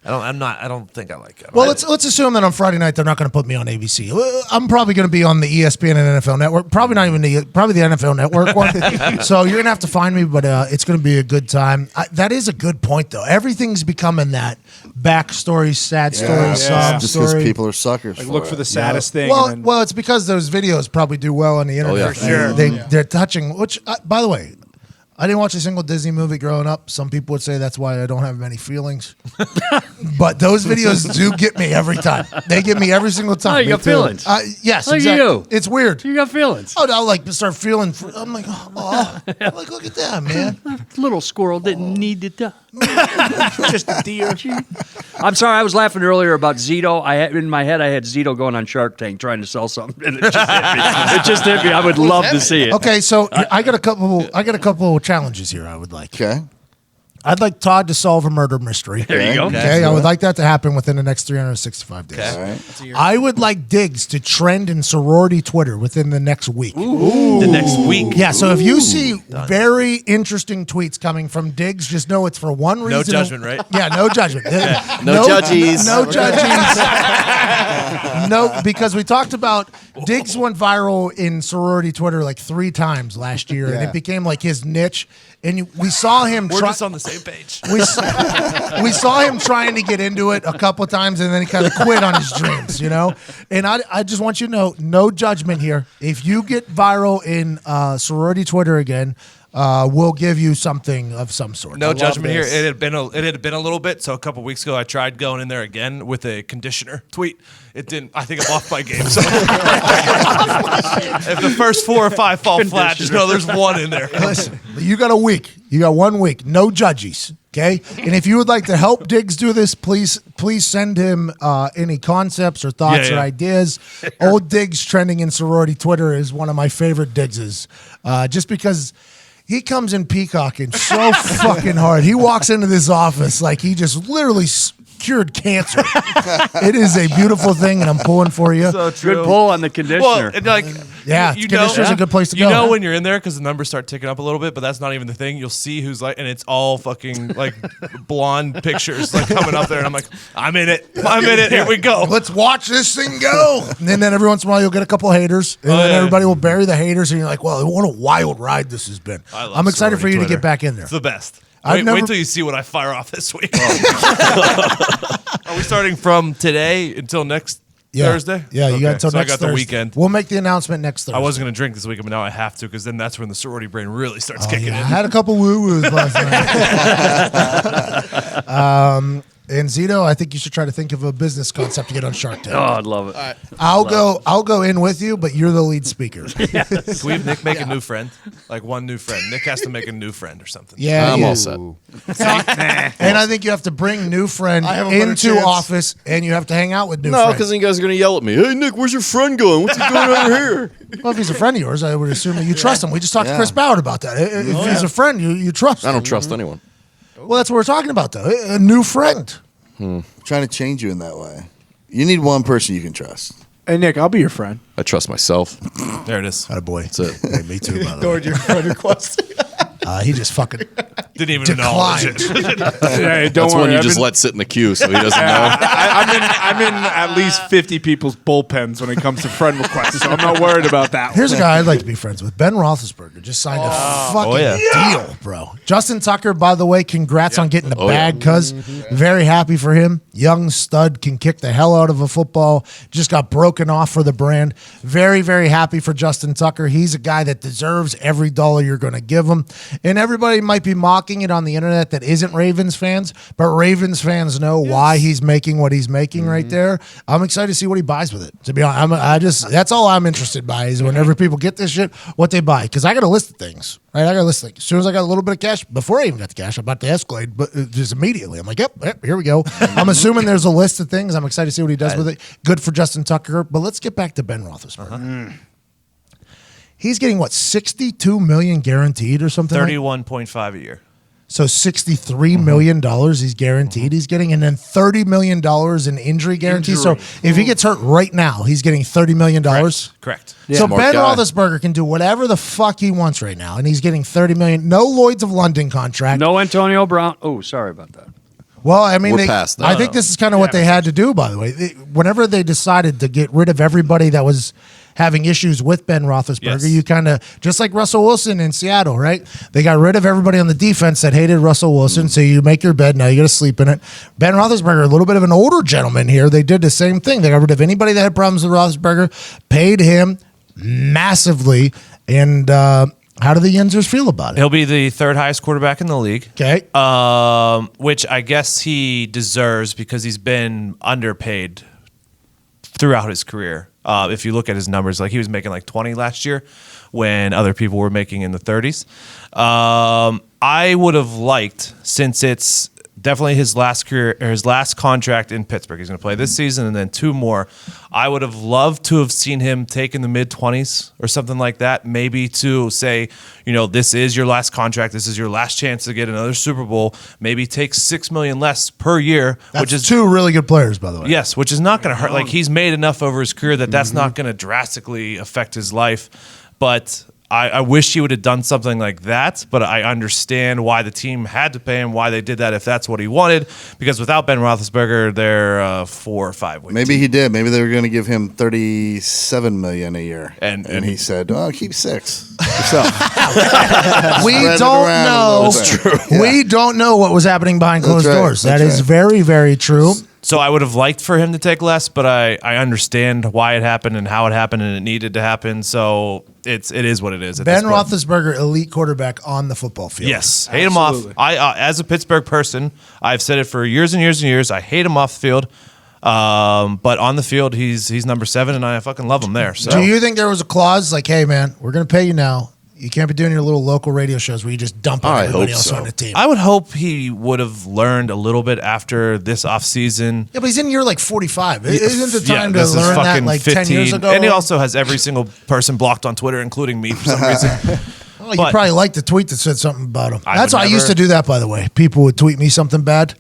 S4: I don't think I like it.
S1: Well, let's assume that on Friday night they're not going to put me on ABC. I'm probably going to be on the ESPN and NFL Network. Probably not even the NFL Network one. So you're going to have to find me, but it's going to be a good time. That is a good point, though. Everything's becoming that backstory, sad story, sob
S3: Just
S1: story.
S3: because people are suckers.
S6: Like,
S3: for
S6: look
S3: it.
S6: for the saddest thing.
S1: Well,
S6: and then,
S1: it's because those videos probably do well on the internet.
S9: yeah. For
S5: sure.
S1: They're touching. Which, by the way, I didn't watch a single Disney movie growing up. Some people would say that's why I don't have many feelings. But those videos do get me every time. They get me every single time.
S6: Oh, you got feelings.
S1: Yes,
S6: Look at
S1: exactly.
S6: you.
S1: It's weird.
S6: you got feelings.
S1: Oh, I'll like start feeling. I'm like, like look at that, man.
S6: Little squirrel didn't need to die. Just a deer. I'm sorry, I was laughing earlier about Zito. In my head, I had Zito going on Shark Tank trying to sell something, and it just hit me. It just hit me. I would love to see it.
S1: Okay, so I got a couple of challenges here. I would like.
S3: Okay.
S1: I'd like Todd to solve a murder mystery.
S6: There you go.
S1: Okay, I would like that to happen within the next 365 days.
S3: All right.
S1: I would like Diggs to trend in sorority Twitter within the next week.
S4: the next week.
S1: Yeah, so if you see very interesting tweets coming from Diggs, just know it's for one reason.
S4: No judgment, right?
S1: Yeah, no judgment.
S9: No judges.
S1: No judges. No, because we talked about Diggs went viral in sorority Twitter like 3 times last year, and it became like his niche. And we saw him.
S4: We're just on the same page.
S1: We saw him trying to get into it a couple of times, and then he kind of quit on his dreams, you know? And I just want you to know, no judgment here. If you get viral in sorority Twitter again, we'll give you something of some sort.
S4: No judgment here. It had been a little bit. So a couple weeks ago, I tried going in there again with a conditioner tweet. It didn't. I think I'm off my game. So if the first 4 or 5 fall flat, just know there's one in there.
S1: Listen, you got a week. You got 1 week. No judges. Okay. And if you would like to help Diggs do this, please send him any concepts or thoughts or ideas. Old Diggs trending in sorority Twitter is one of my favorite Diggses, just because. He comes in peacocking so fucking hard. He walks into this office like he just literally cured cancer. It is a beautiful thing, and I'm pulling for you.
S4: So true.
S6: Good pull on the conditioner.
S4: Well, like,
S1: Yeah, conditioner's a good place to go.
S4: You know when you're in there because the numbers start ticking up a little bit, but that's not even the thing. You'll see who's like, and it's all fucking like blonde pictures like coming up there, and I'm like, I'm in it. Here we go.
S1: Let's watch this thing go. And then every once in a while, you'll get a couple haters, and then everybody will bury the haters, and you're like, well, what a wild ride this has been. I'm excited for you to get back in there.
S4: It's the best.
S1: I've
S4: Wait till you see what I fire off this week. Are we starting from today until next Thursday?
S1: Yeah, you got until
S4: so
S1: next
S4: I got the
S1: Thursday.
S4: weekend.
S1: We'll make the announcement next Thursday.
S4: I wasn't going to drink this weekend, but now I have to because then that's when the sorority brain really starts kicking in.
S1: I had a couple woo-woos last night. And Zito, I think you should try to think of a business concept to get on Shark Tank.
S6: Oh, I'd love it.
S3: Right.
S1: I'll go in with you, but you're the lead speaker.
S4: Can we have Nick make a new friend? Like one new friend. Nick has to make a new friend or something.
S1: Yeah,
S9: I'm all set.
S1: And I think you have to bring new friend
S3: have a better
S1: into
S3: chance.
S1: office, and you have to hang out with new
S9: No,
S1: friend.
S9: because then you guys are going to yell at me. Hey, Nick, where's your friend going? What's he doing over here?
S1: Well, if he's a friend of yours, I would assume that you trust him. We just talked to Chris Ballard about that. If he's a friend, you trust him.
S9: I don't trust anyone.
S1: Well, that's what we're talking about, though. A new friend.
S3: Trying to change you in that way. You need one person you can trust.
S6: Hey, Nick, I'll be your friend.
S9: I trust myself.
S4: There it is.
S1: Attaboy.
S9: That's it.
S1: Hey, me too, by the way.
S3: your friend request.
S1: He just fucking
S4: Didn't even acknowledge
S1: declined.
S4: it.
S6: Hey, don't
S9: That's
S6: worry.
S9: one you
S6: I've
S9: just
S6: been-
S9: let sit in the queue so he doesn't know.
S6: I'm in at least 50 people's bullpens when it comes to friend requests, so I'm not worried about that.
S1: Here's a guy I'd like to be friends with. Ben Roethlisberger just signed a fucking deal, bro. Justin Tucker, by the way, congrats on getting the bag, cuz. Very happy for him. Young stud, can kick the hell out of a football. Just got broken off for the brand. Very, very happy for Justin Tucker. He's a guy that deserves every dollar you're going to give him. And everybody might be mocking it on the internet that isn't Ravens fans, but Ravens fans know why he's making what he's making right there. I'm excited to see what he buys with it. To be honest, that's all I'm interested by is whenever people get this shit, what they buy. Because I got a list of things, right? I got a list of things. As soon as I got a little bit of cash, before I even got the cash, I'm about to Escalade, but just immediately. I'm like, yep, here we go. I'm assuming there's a list of things. I'm excited to see what he does with it. Good for Justin Tucker. But let's get back to Ben Roethlisberger. He's getting, what, $62 million guaranteed or something?
S4: 31.5 a year.
S1: So $63 million he's guaranteed he's getting, and then $30 million in injury guarantee. So if he gets hurt right now, he's getting $30 million.
S4: Correct.
S1: So
S9: Smart
S1: Ben
S9: guy.
S1: Roethlisberger can do whatever the fuck he wants right now, and he's getting $30 million. No Lloyds of London contract.
S6: No Antonio Brown. Oh, sorry about that.
S1: Well, I mean,
S9: We're past that.
S1: I think this is kind of what they had to do, by the way. Whenever they decided to get rid of everybody that was having issues with Ben Roethlisberger,
S4: Yes.
S1: you kind of, just like Russell Wilson in Seattle, right? They got rid of everybody on the defense that hated Russell Wilson, so you make your bed, now you got to sleep in it. Ben Roethlisberger, a little bit of an older gentleman here, they did the same thing. They got rid of anybody that had problems with Roethlisberger, paid him massively, and how do the Yinzers feel about it?
S4: He'll be the third highest quarterback in the league.
S1: Okay.
S4: Which I guess he deserves because he's been underpaid throughout his career. If you look at his numbers, like he was making like 20 last year when other people were making in the 30s. I would have liked, since it's definitely his last career or his last contract in Pittsburgh, he's going to play this season and then 2 more. I would have loved to have seen him take in the mid-20s or something like that, maybe to say, this is your last contract, this is your last chance to get another Super Bowl, maybe take $6 million less per year,
S1: That's
S4: which is
S1: 2 really good players, by the way.
S4: yes, which is not going to hurt. Like he's made enough over his career that's not going to drastically affect his life, but I wish he would have done something like that, but I understand why the team had to pay him, why they did that if that's what he wanted, because without Ben Roethlisberger, they're 4 or 5 wins.
S3: Maybe he did. Maybe they were going to give him $37 million a year,
S4: And
S3: he said, "Oh, keep 6 yourself."
S1: We
S3: Spread it
S1: don't
S3: around a
S1: know.
S3: little bit.
S1: We don't know what was happening behind closed
S3: right.
S1: doors. That
S3: That's
S1: is
S3: right.
S1: very, very true.
S4: So I would have liked for him to take less, but I understand why it happened and how it happened, and it needed to happen. So it is what it is. At
S1: Ben
S4: this point.
S1: Roethlisberger, elite quarterback on the football field.
S4: Yes, hate him off. I as a Pittsburgh person, I've said it for years and years and years. I hate him off the field, but on the field, he's number 7, and I fucking love him there. So
S1: Do you think there was a clause like, "Hey, man, we're going to pay you now. You can't be doing your little local radio shows where you just dump on
S9: I
S1: everybody
S9: hope
S1: else
S9: so.
S1: on the team"?
S4: I would hope he would have learned a little bit after this offseason.
S1: Yeah, but he's in year like 45. Isn't the time to
S4: this is
S1: learn that
S4: fucking
S1: like 10 years ago?
S4: And he also has every single person blocked on Twitter, including me for some reason.
S1: Oh, you
S4: but-
S1: probably liked the tweet that said something about him.
S4: I
S1: That's
S4: would
S1: why I used to
S4: never-
S1: do that, by the way. People would tweet me something bad,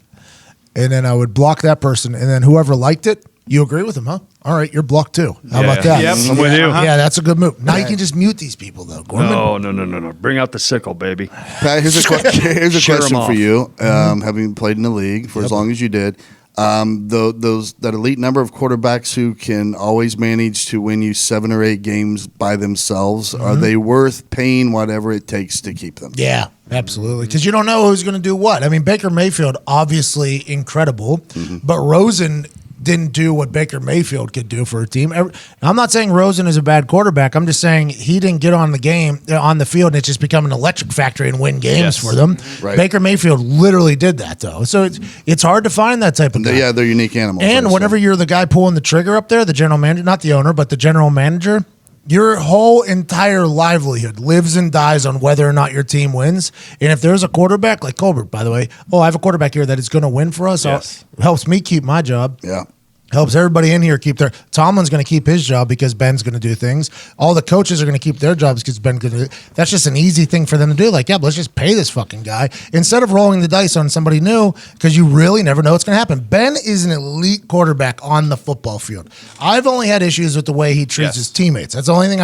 S1: and then I would block that person, and then whoever liked it, you agree with him, huh? All right, you're blocked too. How about that?
S6: Yep, I'm with you.
S1: Yeah, that's a good move. Now you can just mute these people, though, Gorman.
S6: No. Bring out the sickle, baby.
S3: Pat, here's a
S6: Shear 'em
S3: question
S6: off.
S3: for you. Having played in the league for as long as you did, that elite number of quarterbacks who can always manage to win you 7 or 8 games by themselves, are they worth paying whatever it takes to keep them?
S1: Yeah, absolutely. Because you don't know who's going to do what. I mean, Baker Mayfield, obviously incredible, but Rosen didn't do what Baker Mayfield could do for a team. I'm not saying Rosen is a bad quarterback. I'm just saying he didn't get on the field, and it's just become an electric factory and win games for them.
S3: Right.
S1: Baker Mayfield literally did that, though. So it's hard to find that type of guy.
S3: Yeah, they're unique animals.
S1: And
S3: obviously.
S1: whenever you're the guy pulling the trigger up there, the general manager, not the owner, but the general manager, your whole entire livelihood lives and dies on whether or not your team wins. And if there's a quarterback, like Colbert, by the way, I have a quarterback here that is going to win for us.
S4: Yes.
S1: Helps me keep my job.
S3: Yeah.
S1: Helps everybody in here keep their. Tomlin's going to keep his job because Ben's going to do things. All the coaches are going to keep their jobs because Ben's going to. That's just an easy thing for them to do. Like, yeah, but let's just pay this fucking guy instead of rolling the dice on somebody new because you really never know what's going to happen. Ben is an elite quarterback on the football field. I've only had issues with the way he treats his teammates. That's the only thing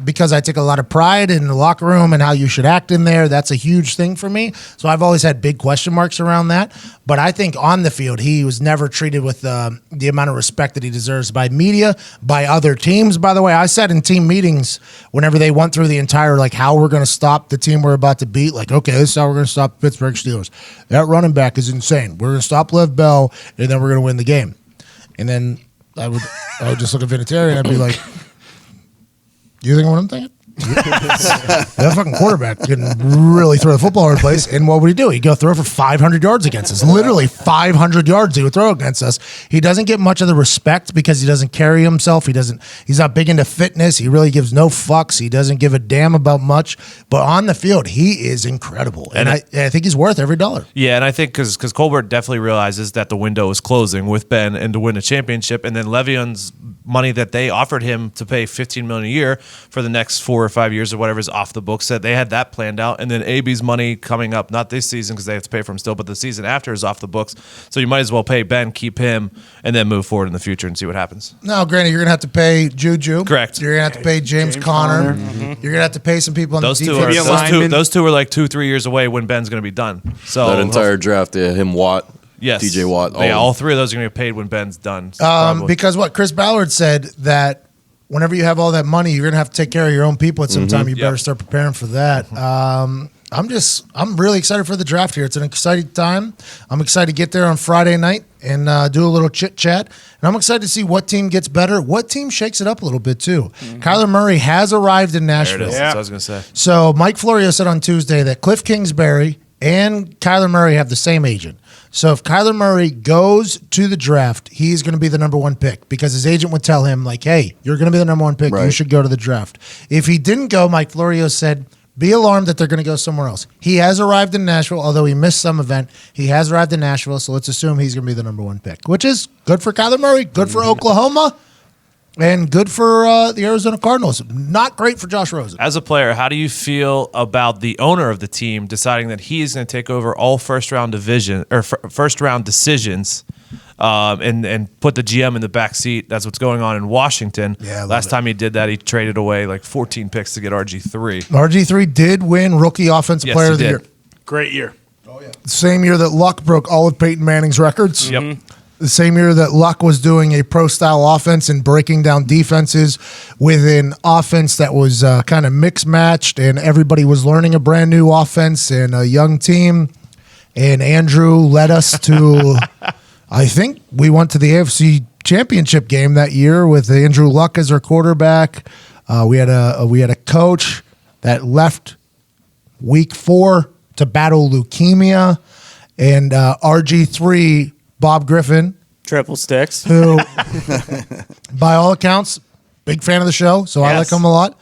S1: because I take a lot of pride in the locker room and how you should act in there. That's a huge thing for me. So I've always had big question marks around that. But I think on the field, he was never treated with the amount of respect that he deserves by media, by other teams. By the way, I said in team meetings whenever they went through the entire, like, how we're going to stop the team we're about to beat, like, okay, this is how we're going to stop the Pittsburgh Steelers. That running back is insane. We're going to stop Lev Bell, and then we're going to win the game. And then I would just look at Vinatieri and I'd be like, do you think what I'm thinking? That fucking quarterback can really throw the football over the place. And what would he do? He'd go throw for 500 yards against us. Literally 500 yards he would throw against us. He doesn't get much of the respect because he doesn't carry himself. He's not big into fitness. He really gives no fucks. He doesn't give a damn about much. But on the field, he is incredible. And I think he's worth every dollar.
S4: Yeah, and I think because Colbert definitely realizes that the window is closing with Ben and to win a championship, and then Le'Veon's money that they offered him to pay $15 million a year for the next 4 or 5 years or whatever is off the books. That they had that planned out, and then AB's money coming up, not this season because they have to pay for him still, but the season after is off the books. So you might as well pay Ben, keep him, and then move forward in the future and see what happens.
S1: Now, granted, you're going to have to pay Juju.
S4: Correct.
S1: You're going to have to pay James Conner. Mm-hmm. You're going to have to pay some people on
S4: Those
S1: the
S4: two
S1: defense.
S4: those two are like 2-3 years away when Ben's going to be done. So
S9: That entire draft, him, Watt,
S4: yes,
S9: TJ Watt.
S4: All three of those are going to be paid when Ben's done.
S1: Because what Chris Ballard said that whenever you have all that money, you're going to have to take care of your own people at some time. You better start preparing for that. I'm really excited for the draft here. It's an exciting time. I'm excited to get there on Friday night and do a little chit chat. And I'm excited to see what team gets better, what team shakes it up a little bit too. Kyler Murray has arrived in Nashville.
S4: There it is. That's what I was going to say.
S1: So Mike Florio said on Tuesday that Cliff Kingsbury and Kyler Murray have the same agent. So if Kyler Murray goes to the draft, he's going to be the number one pick because his agent would tell him, like, hey, you're going to be the number one pick. Right. You should go to the draft. If he didn't go, Mike Florio said, be alarmed that they're going to go somewhere else. He has arrived in Nashville, although he missed some event. He has arrived in Nashville, so let's assume he's going to be the number one pick, which is good for Kyler Murray, good for Oklahoma, and good for the Arizona Cardinals. Not great for Josh Rosen.
S4: As a player, how do you feel about the owner of the team deciding that he is going to take over all first round decisions and put the GM in the back seat? That's what's going on in Washington. Yeah, last time he did that, he traded away like 14 picks to get RG3.
S1: RG3 did win Rookie Offensive Player of the Year.
S5: Great year.
S1: Oh yeah. Same year that Luck broke all of Peyton Manning's records.
S4: Yep.
S1: The same year that Luck was doing a pro-style offense and breaking down defenses with an offense that was kind of mixed-matched, and everybody was learning a brand new offense and a young team. And Andrew led us to, I think we went to the AFC Championship game that year with Andrew Luck as our quarterback. We had a coach that left week 4 to battle leukemia, and RG3. Bob Griffin.
S5: Triple sticks.
S1: Who, by all accounts, big fan of the show, so I like him a lot.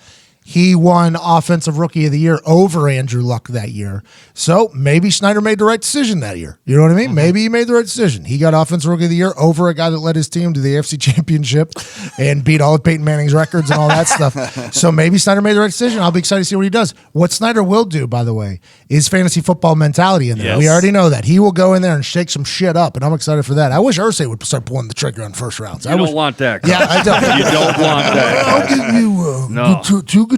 S1: He won Offensive Rookie of the Year over Andrew Luck that year. So maybe Snyder made the right decision that year. You know what I mean? Maybe he made the right decision. He got Offensive Rookie of the Year over a guy that led his team to the AFC Championship and beat all of Peyton Manning's records and all that stuff. So maybe Snyder made the right decision. I'll be excited to see what he does. What Snyder will do, by the way, is fantasy football mentality in there. Yes. We already know that. He will go in there and shake some shit up, and I'm excited for that. I wish Irsay would start pulling the trigger on first rounds.
S6: You don't want that.
S1: Yeah, I don't.
S6: You don't want that.
S1: I'll give you two guitars.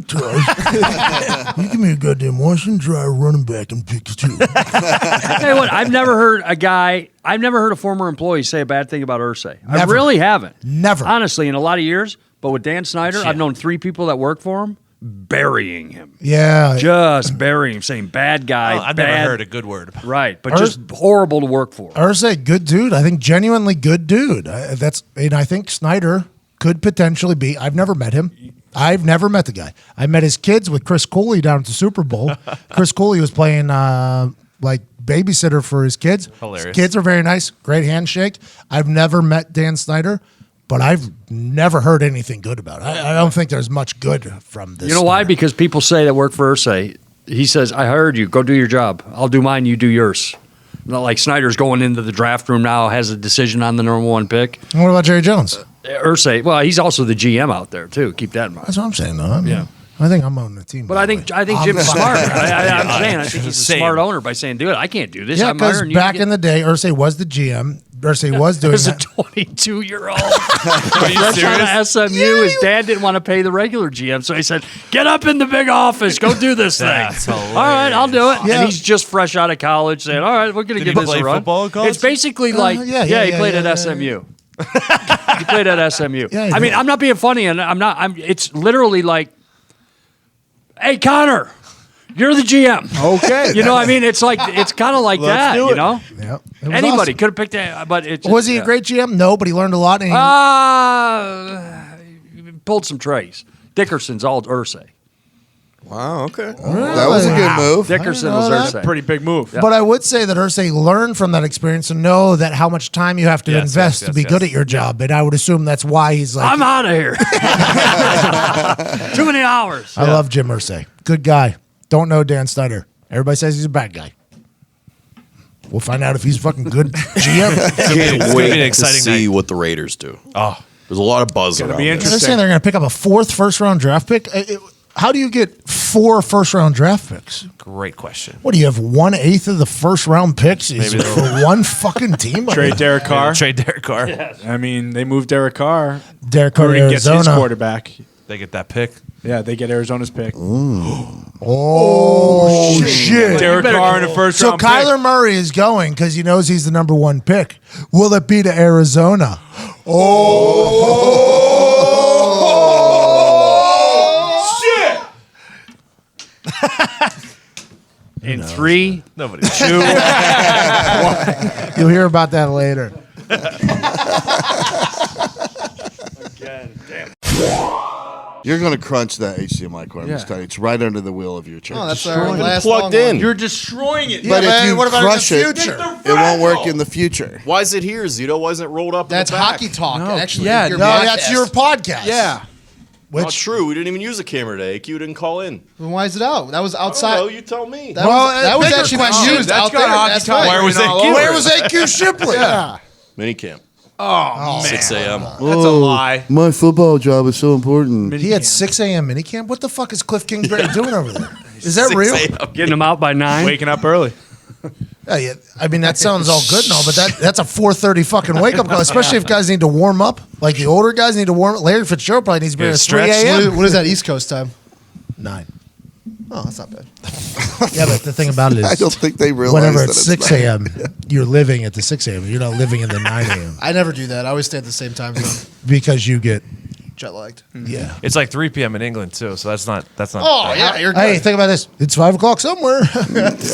S1: You give me a goddamn Washington Dry running back and pick two.
S6: I tell you what, I've never heard a former employee say a bad thing about Irsay. I really haven't.
S1: Never.
S6: Honestly, in a lot of years. But with Dan Snyder, I've known 3 people that work for him burying him.
S1: Yeah.
S6: Just burying him, saying bad guy.
S4: I've never heard a good word.
S6: Right, but just horrible to work for.
S1: Irsay, good dude. I think genuinely good dude. I think Snyder could potentially be. I've never met him. I've never met the guy. I met his kids with Chris Cooley down at the Super Bowl. Chris Cooley was playing like babysitter for his kids.
S4: Hilarious.
S1: His kids are very nice. Great handshake. I've never met Dan Snyder, but I've never heard anything good about it. I don't think there's much good from this.
S6: You know why? Because people say that work for Irsay. He says, I hired you. Go do your job. I'll do mine. You do yours. Not like Snyder's going into the draft room now, has a decision on the number 1 pick.
S1: And what about Jerry Jones?
S6: Irsay, well, he's also the GM out there too. Keep that in mind.
S1: That's what I'm saying, though. I think I'm on the team.
S6: But I think Jim's smart. I think he's a smart owner by saying, "Dude, I can't do this."
S1: Yeah, because back in the day, Irsay was the GM. Irsay was doing
S6: that. As a 22-year-old, fresh out of SMU, his dad didn't want to pay the regular GM, so he said, "Get up in the big office, go do this thing." All right, I'll do it. Yeah. And he's just fresh out of college, saying, "All right, we're going to give this a run."
S4: Football in college?
S6: It's basically like, he played at SMU. He played at SMU. Yeah, I mean, I'm not being funny, and it's literally like, hey, Connor, you're the GM.
S1: Okay.
S6: You know what I mean? It's like it's kind of like that, you know?
S1: Yeah.
S6: Anybody could have picked that, but it's
S1: was he a great GM? No, but he learned a lot. And
S6: he pulled some trays. Dickerson's all Irsay.
S9: Wow. Okay.
S3: That was a good move.
S6: Dickerson
S1: I
S6: was
S1: know that.
S6: Irsay.
S10: Pretty big move.
S1: But I would say that Irsay learned from that experience and know that how much time you have to
S4: Yes,
S1: invest
S4: yes,
S1: to be
S4: yes,
S1: good
S4: yes.
S1: at your job. And I would assume that's why he's like,
S6: I'm out of here. Too many hours.
S1: I love Jim Irsay. Good guy. Don't know Dan Snyder. Everybody says he's a bad guy. We'll find out if he's fucking good GM.
S9: Can't
S4: gonna
S9: wait
S4: be an
S9: to
S4: exciting
S9: see
S4: night.
S9: what the Raiders do.
S4: Oh,
S9: There's a lot of buzz
S10: Gonna
S9: around
S10: be
S9: this.
S10: interesting.
S1: They're saying they're going to pick up a 4th first-round draft pick. How do you get 4 first-round draft picks?
S4: great question.
S1: What do you have? 1/8 of the first-round picks is
S4: Maybe
S1: for one fucking team.
S10: Trade Derek Carr.
S4: Trade Derek Carr.
S10: I mean, they moved Derek Carr.
S1: Derek Carr,
S10: Gruden gets his
S1: Arizona.
S10: quarterback.
S4: They get that pick.
S10: Yeah, they get Arizona's pick.
S1: Oh shit!
S10: Derek Carr in the first
S1: So
S10: round.
S1: Kyler Murray is going because he knows he's the number 1 pick. Will it be to Arizona?
S6: In 3,
S4: Nobody.
S6: 2.
S1: You'll hear about that later.
S3: You're going to crunch that HDMI cord. I'm just telling you, it's right under the wheel of your chair.
S7: Oh, that's our last
S9: Plugged
S7: long
S9: in.
S7: one.
S6: You're destroying it.
S3: but if you
S1: what about in
S3: crush
S1: the
S3: it,
S1: future?
S3: it won't work in the future.
S9: Why is it here, Zito? Why isn't it rolled up?
S7: That's
S9: in the back?
S7: hockey talk.
S10: No,
S7: Actually,
S10: yeah,
S7: your
S1: No,
S7: podcast.
S1: that's your podcast.
S10: Yeah.
S9: Not
S1: Which,
S9: true. We didn't even use a camera today. AQ didn't call in.
S7: Then why is it out? That was
S9: I don't
S7: outside.
S9: know. You tell me.
S7: That
S1: Well,
S7: was
S1: bigger
S7: actually
S1: question.
S7: used
S10: That's
S7: out
S10: got
S7: there.
S10: hockey
S7: That's
S10: talk
S7: right.
S4: Where was
S10: written all
S4: AQ?
S10: over
S1: where
S10: it.
S1: was AQ Shipley?
S10: Yeah.
S9: Minicamp.
S10: Oh,
S9: 6 a.m.
S4: That's a lie.
S3: My football job is so important.
S1: He had 6 a.m. minicamp. What the fuck is Cliff Kingsbury doing over there? Is that
S9: 6
S1: real?
S9: a.m.
S6: Getting them out by 9.
S10: Waking up early.
S1: Yeah, I mean, that sounds all good and all, but that's a 4:30 fucking wake up call, especially if guys need to warm up. Like the older guys need to warm up. Larry Fitzgerald probably needs to be
S4: Yeah,
S1: at 3
S4: stretch.
S1: a.m.
S7: What is that East Coast time?
S1: 9.
S7: Oh, that's not bad.
S1: Yeah, but the thing about it is,
S3: I don't think they realize
S1: whenever
S3: that
S1: it's
S3: it's
S1: 6 a.m., you're living at the 6 a.m. You're not living in the 9 a.m.
S7: I never do that. I always stay at the same time zone.
S1: because you get,
S7: Jet lagged.
S1: yeah.
S4: It's like 3 p.m. in England too, so that's not.
S7: Oh, yeah, you're good.
S1: Hey, think about this. It's 5 o'clock somewhere.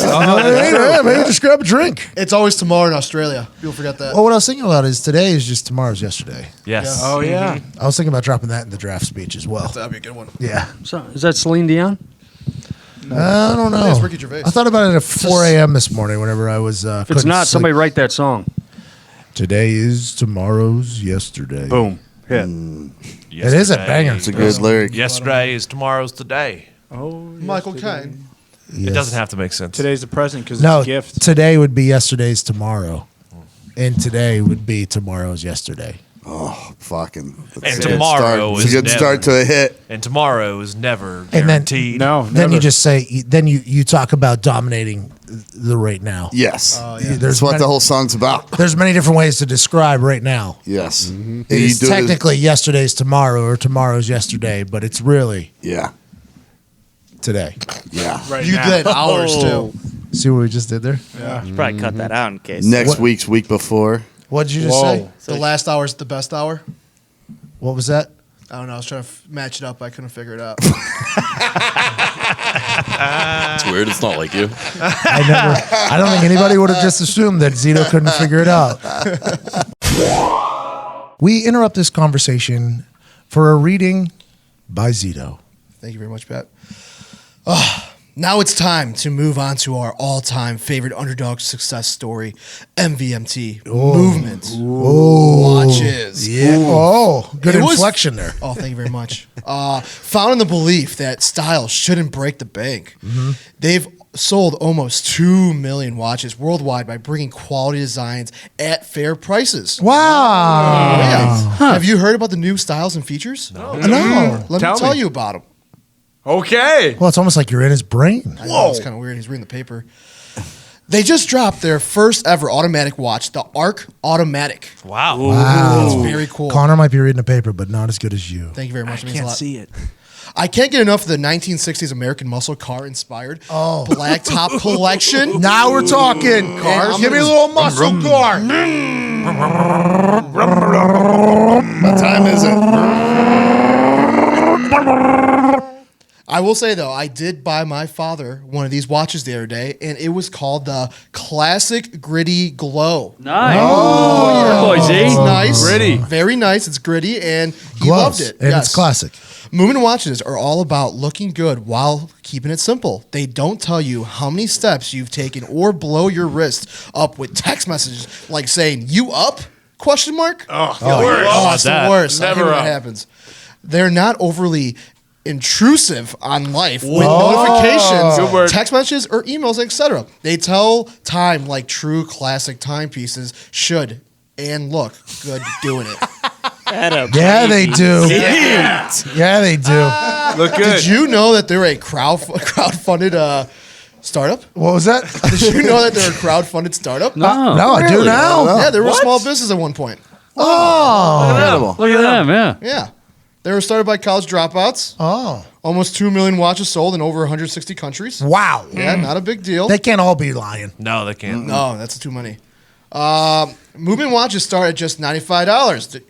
S1: Maybe just grab a drink.
S7: It's always tomorrow in Australia. People forget that.
S1: Well, what I was thinking about is today is just tomorrow's yesterday.
S4: Yes.
S10: Oh, yeah.
S1: I was thinking about dropping that in the draft speech as well.
S7: That'd be a good one.
S1: Yeah.
S6: So, is that Celine Dion?
S1: I don't know.
S7: It's Ricky Gervais.
S1: I thought about it at 4 a.m. this morning whenever I was.
S6: If it's not, somebody write that song.
S1: Today is tomorrow's yesterday.
S6: Boom. Hit.
S1: It is a banger.
S3: It's a good lyric.
S4: Yesterday is tomorrow's today.
S10: Oh,
S7: Michael Caine.
S1: Yes.
S4: It doesn't have to make sense.
S10: Today's the present because
S1: No,
S10: it's a gift.
S1: today would be yesterday's tomorrow. And today would be tomorrow's yesterday.
S3: Oh, fucking. That's
S4: And
S3: a good
S4: tomorrow
S3: start. It's a
S4: is
S3: good
S4: never.
S3: start to a hit.
S4: And tomorrow is never
S1: And then-
S4: guaranteed.
S10: No,
S1: Then you
S10: never.
S1: just say, then you talk about dominating the right now.
S3: Yes.
S1: There's
S3: That's what
S1: many,
S3: the whole song's about.
S1: there's many different ways to describe right now.
S3: Yes. And
S1: It's
S3: you do it-
S1: technically yesterday's tomorrow or tomorrow's yesterday, but it's really
S3: Yeah.
S1: today.
S3: Yeah.
S10: Right
S7: You
S10: now.
S7: did hours, too.
S1: See what we just did there?
S5: Should probably cut that out in case.
S3: Next
S1: What-
S3: week's week before.
S1: What did you just
S10: Whoa.
S1: say?
S7: The last hour is the best hour.
S1: What was that?
S7: I don't know. I was trying to match it up. I couldn't figure it out.
S9: It's weird. It's not like you.
S1: I don't think anybody would have just assumed that Zito couldn't figure it out. We interrupt this conversation for a reading by Zito.
S7: Thank you very much, Pat. Now it's time to move on to our all-time favorite underdog success story, MVMT, Movement Watches.
S1: Yeah. Oh, good
S7: It was-
S1: inflection there.
S7: Oh, thank you very much. Found in the belief that style shouldn't break the bank. They've sold almost 2 million watches worldwide by bringing quality designs at fair prices.
S1: Wow.
S7: Yeah. Have you heard about the new styles and features? No. Let
S10: Tell
S7: me tell
S10: me.
S7: you about them.
S10: Okay.
S1: Well, it's almost like you're in his brain.
S7: I know, it's kind of weird. He's reading the paper. They just dropped their first ever automatic watch, the Arc Automatic.
S4: Wow.
S7: It's very cool.
S1: Connor might be reading the paper, but not as good as you.
S7: Thank you very much. It means a
S10: Can't
S7: lot.
S10: see it.
S7: I can't get enough of the 1960s American muscle car inspired black top collection.
S1: Now we're talking.
S7: Cars.
S1: Give me a little muscle car.
S3: What time is it?
S7: I will say though, I did buy my father one of these watches the other day, and it was called the Classic Gritty Glow.
S6: Nice.
S7: Oh,
S6: Boy, Z.
S7: It's nice,
S10: Gritty.
S7: very nice. It's gritty, and he
S1: Gloves,
S7: loved it.
S1: and
S7: Yes.
S1: it's classic.
S7: Movement watches are all about looking good while keeping it simple. They don't tell you how many steps you've taken or blow your wrist up with text messages like saying "You up?" question mark.
S10: Oh,
S7: Oh, it's the
S4: that.
S7: worst. I hate
S10: Never
S7: when
S10: up.
S7: that happens. They're not overly intrusive on life with notifications,
S10: Good word.
S7: text messages, or emails, etc. They tell time like true classic timepieces should and look good doing it.
S1: Yeah, they do. Yeah, they do.
S10: Look good.
S7: Did you know that they're a crowdfunded startup?
S1: What was that?
S7: Did you know that they're a crowdfunded startup?
S6: No.
S1: No, I do now.
S7: Yeah, they were a small business at one point.
S3: Incredible.
S6: Look at them, yeah.
S7: Yeah. They were started by college dropouts.
S1: Oh,
S7: Almost 2 million watches sold in over 160 countries.
S1: wow.
S7: Yeah, not a big deal.
S1: They can't all be lying.
S4: No, they can't.
S7: No, that's too many. Movement watches start at just $95.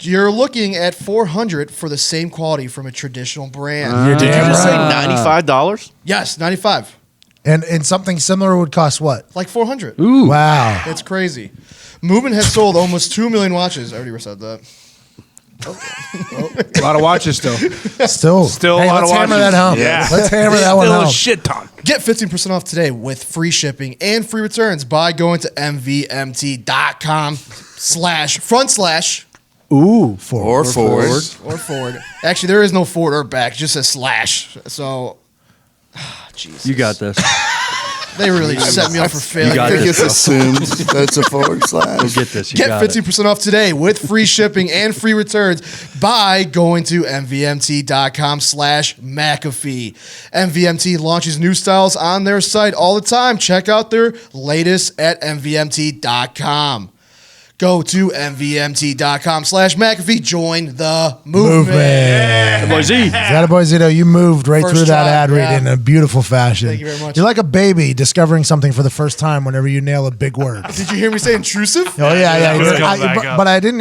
S7: You're looking at $400 for the same quality from a traditional brand.
S1: You're
S9: Did you
S1: damn
S9: just say
S1: right.
S9: $95?
S7: Yes, 95.
S1: And something similar would cost what?
S7: Like 400.
S6: Ooh.
S1: Wow.
S7: It's crazy. Movement has sold almost 2 million watches. I already said that.
S10: A lot of watches still.
S1: Still
S10: a lot
S1: let's
S10: of
S1: hammer
S10: watches.
S1: that home.
S10: Yeah.
S1: Let's hammer that one
S10: Still a
S1: home.
S10: shit ton.
S7: Get 15% off today with free shipping and free returns by going to mvmt.com//.
S1: Ooh,
S3: Or
S1: forward.
S3: forward.
S7: Or forward. Actually, there is no forward or back, just a slash. So, Jesus.
S6: You got this.
S7: They really set me up for
S3: I
S7: failure.
S6: got
S3: think
S6: this,
S3: it's assumed that it's a forward slash.
S6: Get this. You
S7: Get
S6: got it.
S7: 15% off today with free shipping and free returns by going to mvmt.com/McAfee. MVMT launches new styles on their site all the time. Check out their latest at mvmt.com. Go to mvmt.com/McAfee. Join the movement.
S6: Boy, Z.
S1: Boy Zito, you moved right
S7: First
S1: through that
S7: try,
S1: ad read
S7: yeah.
S1: in a beautiful fashion.
S7: Thank you very much.
S1: You're like a baby discovering something for the first time whenever you nail a big word.
S7: Did you hear me say intrusive?
S1: Oh yeah.
S4: It's coming back up.
S1: But I didn't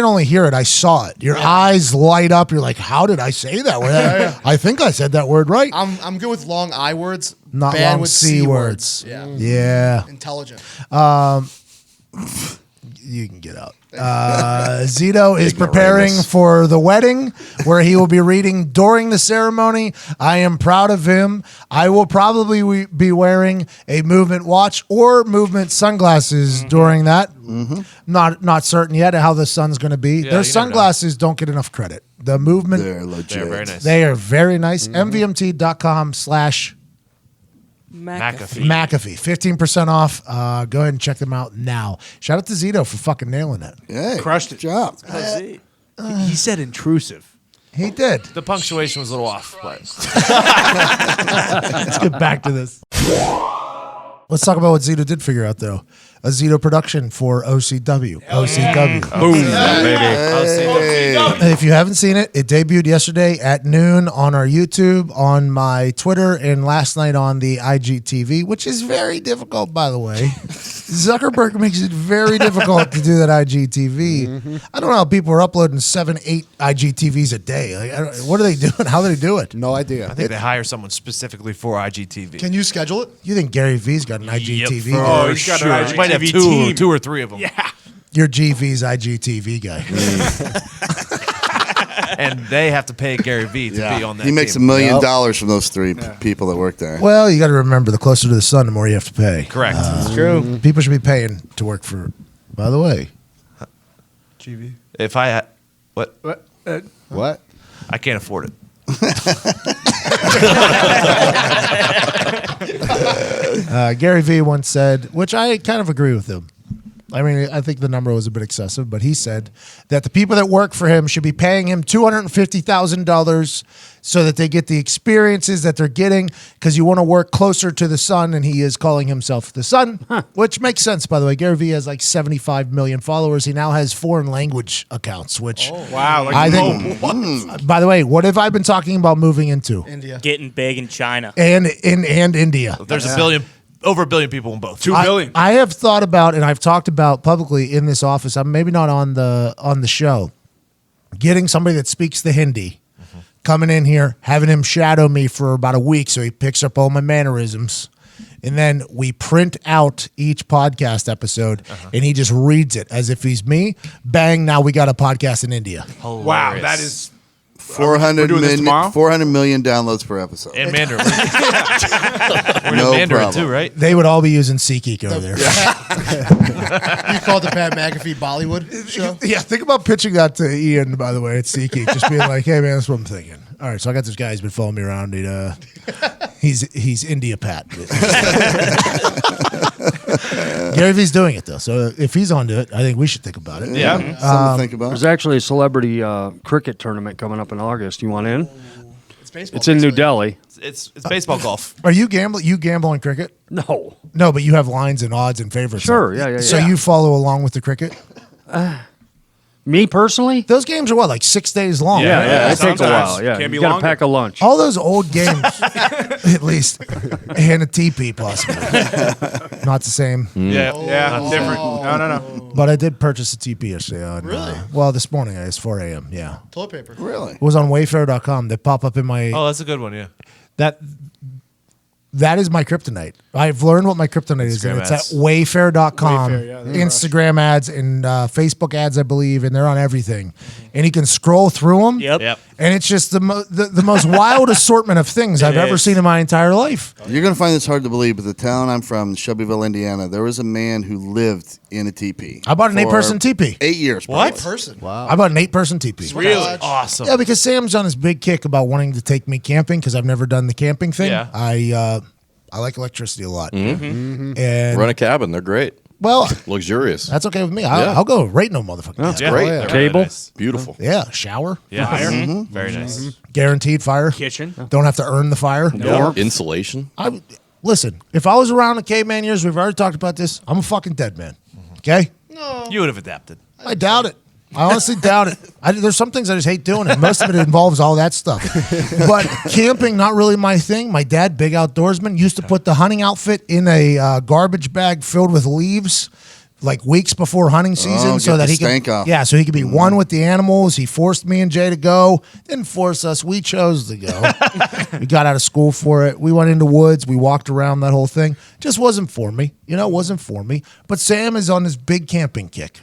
S1: only hear it. I saw it. Your eyes light up. You're like, how did I say that word? I think I said that word right.
S7: I'm good with long I words.
S1: Not
S7: bad
S1: long
S7: with
S1: C words.
S7: Yeah.
S1: Yeah.
S7: Intelligent.
S1: You can get out. Zito is preparing for the wedding where he will be reading during the ceremony. I am proud of him. I will probably be wearing a movement watch or movement sunglasses during that. Not certain yet how the sun's going to be. Their sunglasses don't get enough credit. The movement,
S3: They're legit.
S4: They're very nice.
S1: they are very nice. MVMT.com/McAfee.
S5: McAfee.
S1: 15% off. Go ahead and check them out now. Shout out to Zito for fucking nailing it.
S3: Hey,
S10: Crushed it.
S3: Good job.
S10: He said intrusive.
S1: He did.
S4: The punctuation was a little off, but
S1: Let's get back to this. Let's talk about what Zito did figure out, though. A Zito production for OCW. OCW.
S6: Boom.
S1: If you haven't seen it, it debuted yesterday at noon on our YouTube, on my Twitter, and last night on the IGTV, which is very difficult, by the way. Zuckerberg makes it very difficult to do that IGTV. I don't know how people are uploading 7-8 IGTVs a day. Like, what are they doing? How do they do it?
S10: No idea.
S4: I think they hire someone specifically for IGTV.
S7: Can you schedule it?
S1: You think Gary V's got an IGTV?
S4: Yep.
S1: guy?
S10: he's got
S4: Sure.
S10: an
S4: You might have
S10: IGTV team.
S4: two or three of them.
S10: Yeah.
S1: You're GV's IGTV guy.
S4: And they have to pay Gary V to be on that
S3: He makes $1
S4: team.
S3: million from those three people that work there.
S1: Well, you got to remember, the closer to the sun, the more you have to pay.
S4: Correct.
S5: True.
S1: People should be paying to work for. By the way,
S10: GV.
S4: If I had, what?
S10: What?
S4: I can't afford it.
S1: Gary Vee once said, which I kind of agree with him. I mean, I think the number was a bit excessive, but he said that the people that work for him should be paying him $250,000 so that they get the experiences that they're getting, because you want to work closer to the sun, and he is calling himself the sun, which makes sense, by the way. Gary Vee has like 75 million followers. He now has foreign language accounts, which
S10: Wow. Like
S1: I think, by the way, what have I been talking about moving into?
S7: India.
S5: Getting big in China.
S1: And India.
S4: There's over a billion people in both.
S10: 2 billion.
S1: I have thought about, and I've talked about publicly in this office. I'm maybe not on the show. Getting somebody that speaks the Hindi coming in here, having him shadow me for about a week so he picks up all my mannerisms. And then we print out each podcast episode, and he just reads it as if he's me. Bang, now we got a podcast in India.
S10: Wow, that is
S3: 400
S10: doing this tomorrow?
S3: 400 million downloads per episode.
S4: And Mandarin. We're
S3: No
S4: doing Mandarin
S3: problem.
S4: too, right?
S1: They would all be using SeatGeek over there.
S7: You called the Pat McAfee Bollywood show?
S1: Yeah, think about pitching that to Ian, by the way, at SeatGeek. Just being like, hey, man, that's what I'm thinking. All right, so I got this guy who's been following me around. He's India Pat. Gary V's doing it, though. So if he's onto it, I think we should think about it.
S4: Yeah.
S3: Something to think about.
S6: There's actually a celebrity cricket tournament coming up in August. You want in?
S7: It's baseball.
S6: It's in New
S7: basically.
S6: Delhi.
S4: It's baseball golf.
S1: Are you gambling? You gamble in cricket?
S6: No.
S1: No, but you have lines and odds and favorites.
S6: Sure, yeah.
S1: So you follow along with the cricket?
S6: Me personally?
S1: Those games are what, like 6 days long?
S6: Yeah,
S1: right?
S6: it takes a
S10: sometimes.
S6: while. Yeah,
S10: Can be
S6: you got to
S10: longer.
S6: pack a lunch.
S1: All those old games, at least, and a TP possibly. Not the same.
S4: Yeah.
S10: Yeah, different. No.
S1: But I did purchase a TP yesterday. On,
S7: Really?
S1: Well, this morning. It's 4 a.m. Yeah.
S7: Toilet paper.
S3: Really?
S1: It was on Wayfair.com. They pop up in my
S4: Oh, that's a good one. Yeah.
S1: that is my kryptonite. I've learned what my kryptonite is, and
S4: Instagram
S1: it's
S4: ads.
S1: at Wayfair.com.
S10: Wayfair, yeah, they're
S1: Instagram ads and Facebook ads, I believe, and they're on everything. And you can scroll through them.
S5: Yep.
S1: And it's just the most wild assortment of things I've ever
S5: is.
S1: seen in my entire life.
S3: You're going to find this hard to believe, but the town I'm from, Shelbyville, Indiana, there was a man who lived in a teepee.
S1: I bought an
S3: for
S1: 8-person teepee.
S3: 8 years.
S4: What?
S3: probably.
S7: Person. Wow.
S1: I bought an 8-person teepee.
S10: Really?
S4: Awesome.
S1: Yeah, because Sam's on his big kick about wanting to take me camping because I've never done the camping thing.
S4: Yeah.
S1: I like electricity a lot.
S9: Mm-hmm.
S1: And
S9: Rent a cabin. They're great.
S1: well,
S9: Luxurious.
S1: that's okay with me.
S9: Yeah.
S1: I'll go right no motherfucking.
S9: That's
S1: yeah.
S9: great.
S4: They're really
S6: Cable?
S4: nice.
S9: Beautiful.
S1: Yeah, shower,
S4: Yeah.
S3: Mm-hmm.
S4: Very nice.
S1: guaranteed fire.
S10: Kitchen.
S1: Don't have to earn the fire.
S9: Insulation.
S1: Listen, if I was around in caveman years, we've already talked about this. I'm a fucking dead man. Okay,
S4: You would have adapted.
S1: I doubt it. I honestly doubt it. There's some things I just hate doing, and most of it involves all that stuff. But camping, not really my thing. My dad, big outdoorsman, used to put the hunting outfit in a garbage bag filled with leaves, like weeks before hunting season, so
S3: get
S1: that
S3: the
S1: he could,
S3: stank off.
S1: yeah, so he could be one with the animals. He forced me and Jay to go. Didn't force us. We chose to go. We got out of school for it. We went into woods. We walked around that whole thing. Just wasn't for me. It wasn't for me. But Sam is on this big camping kick.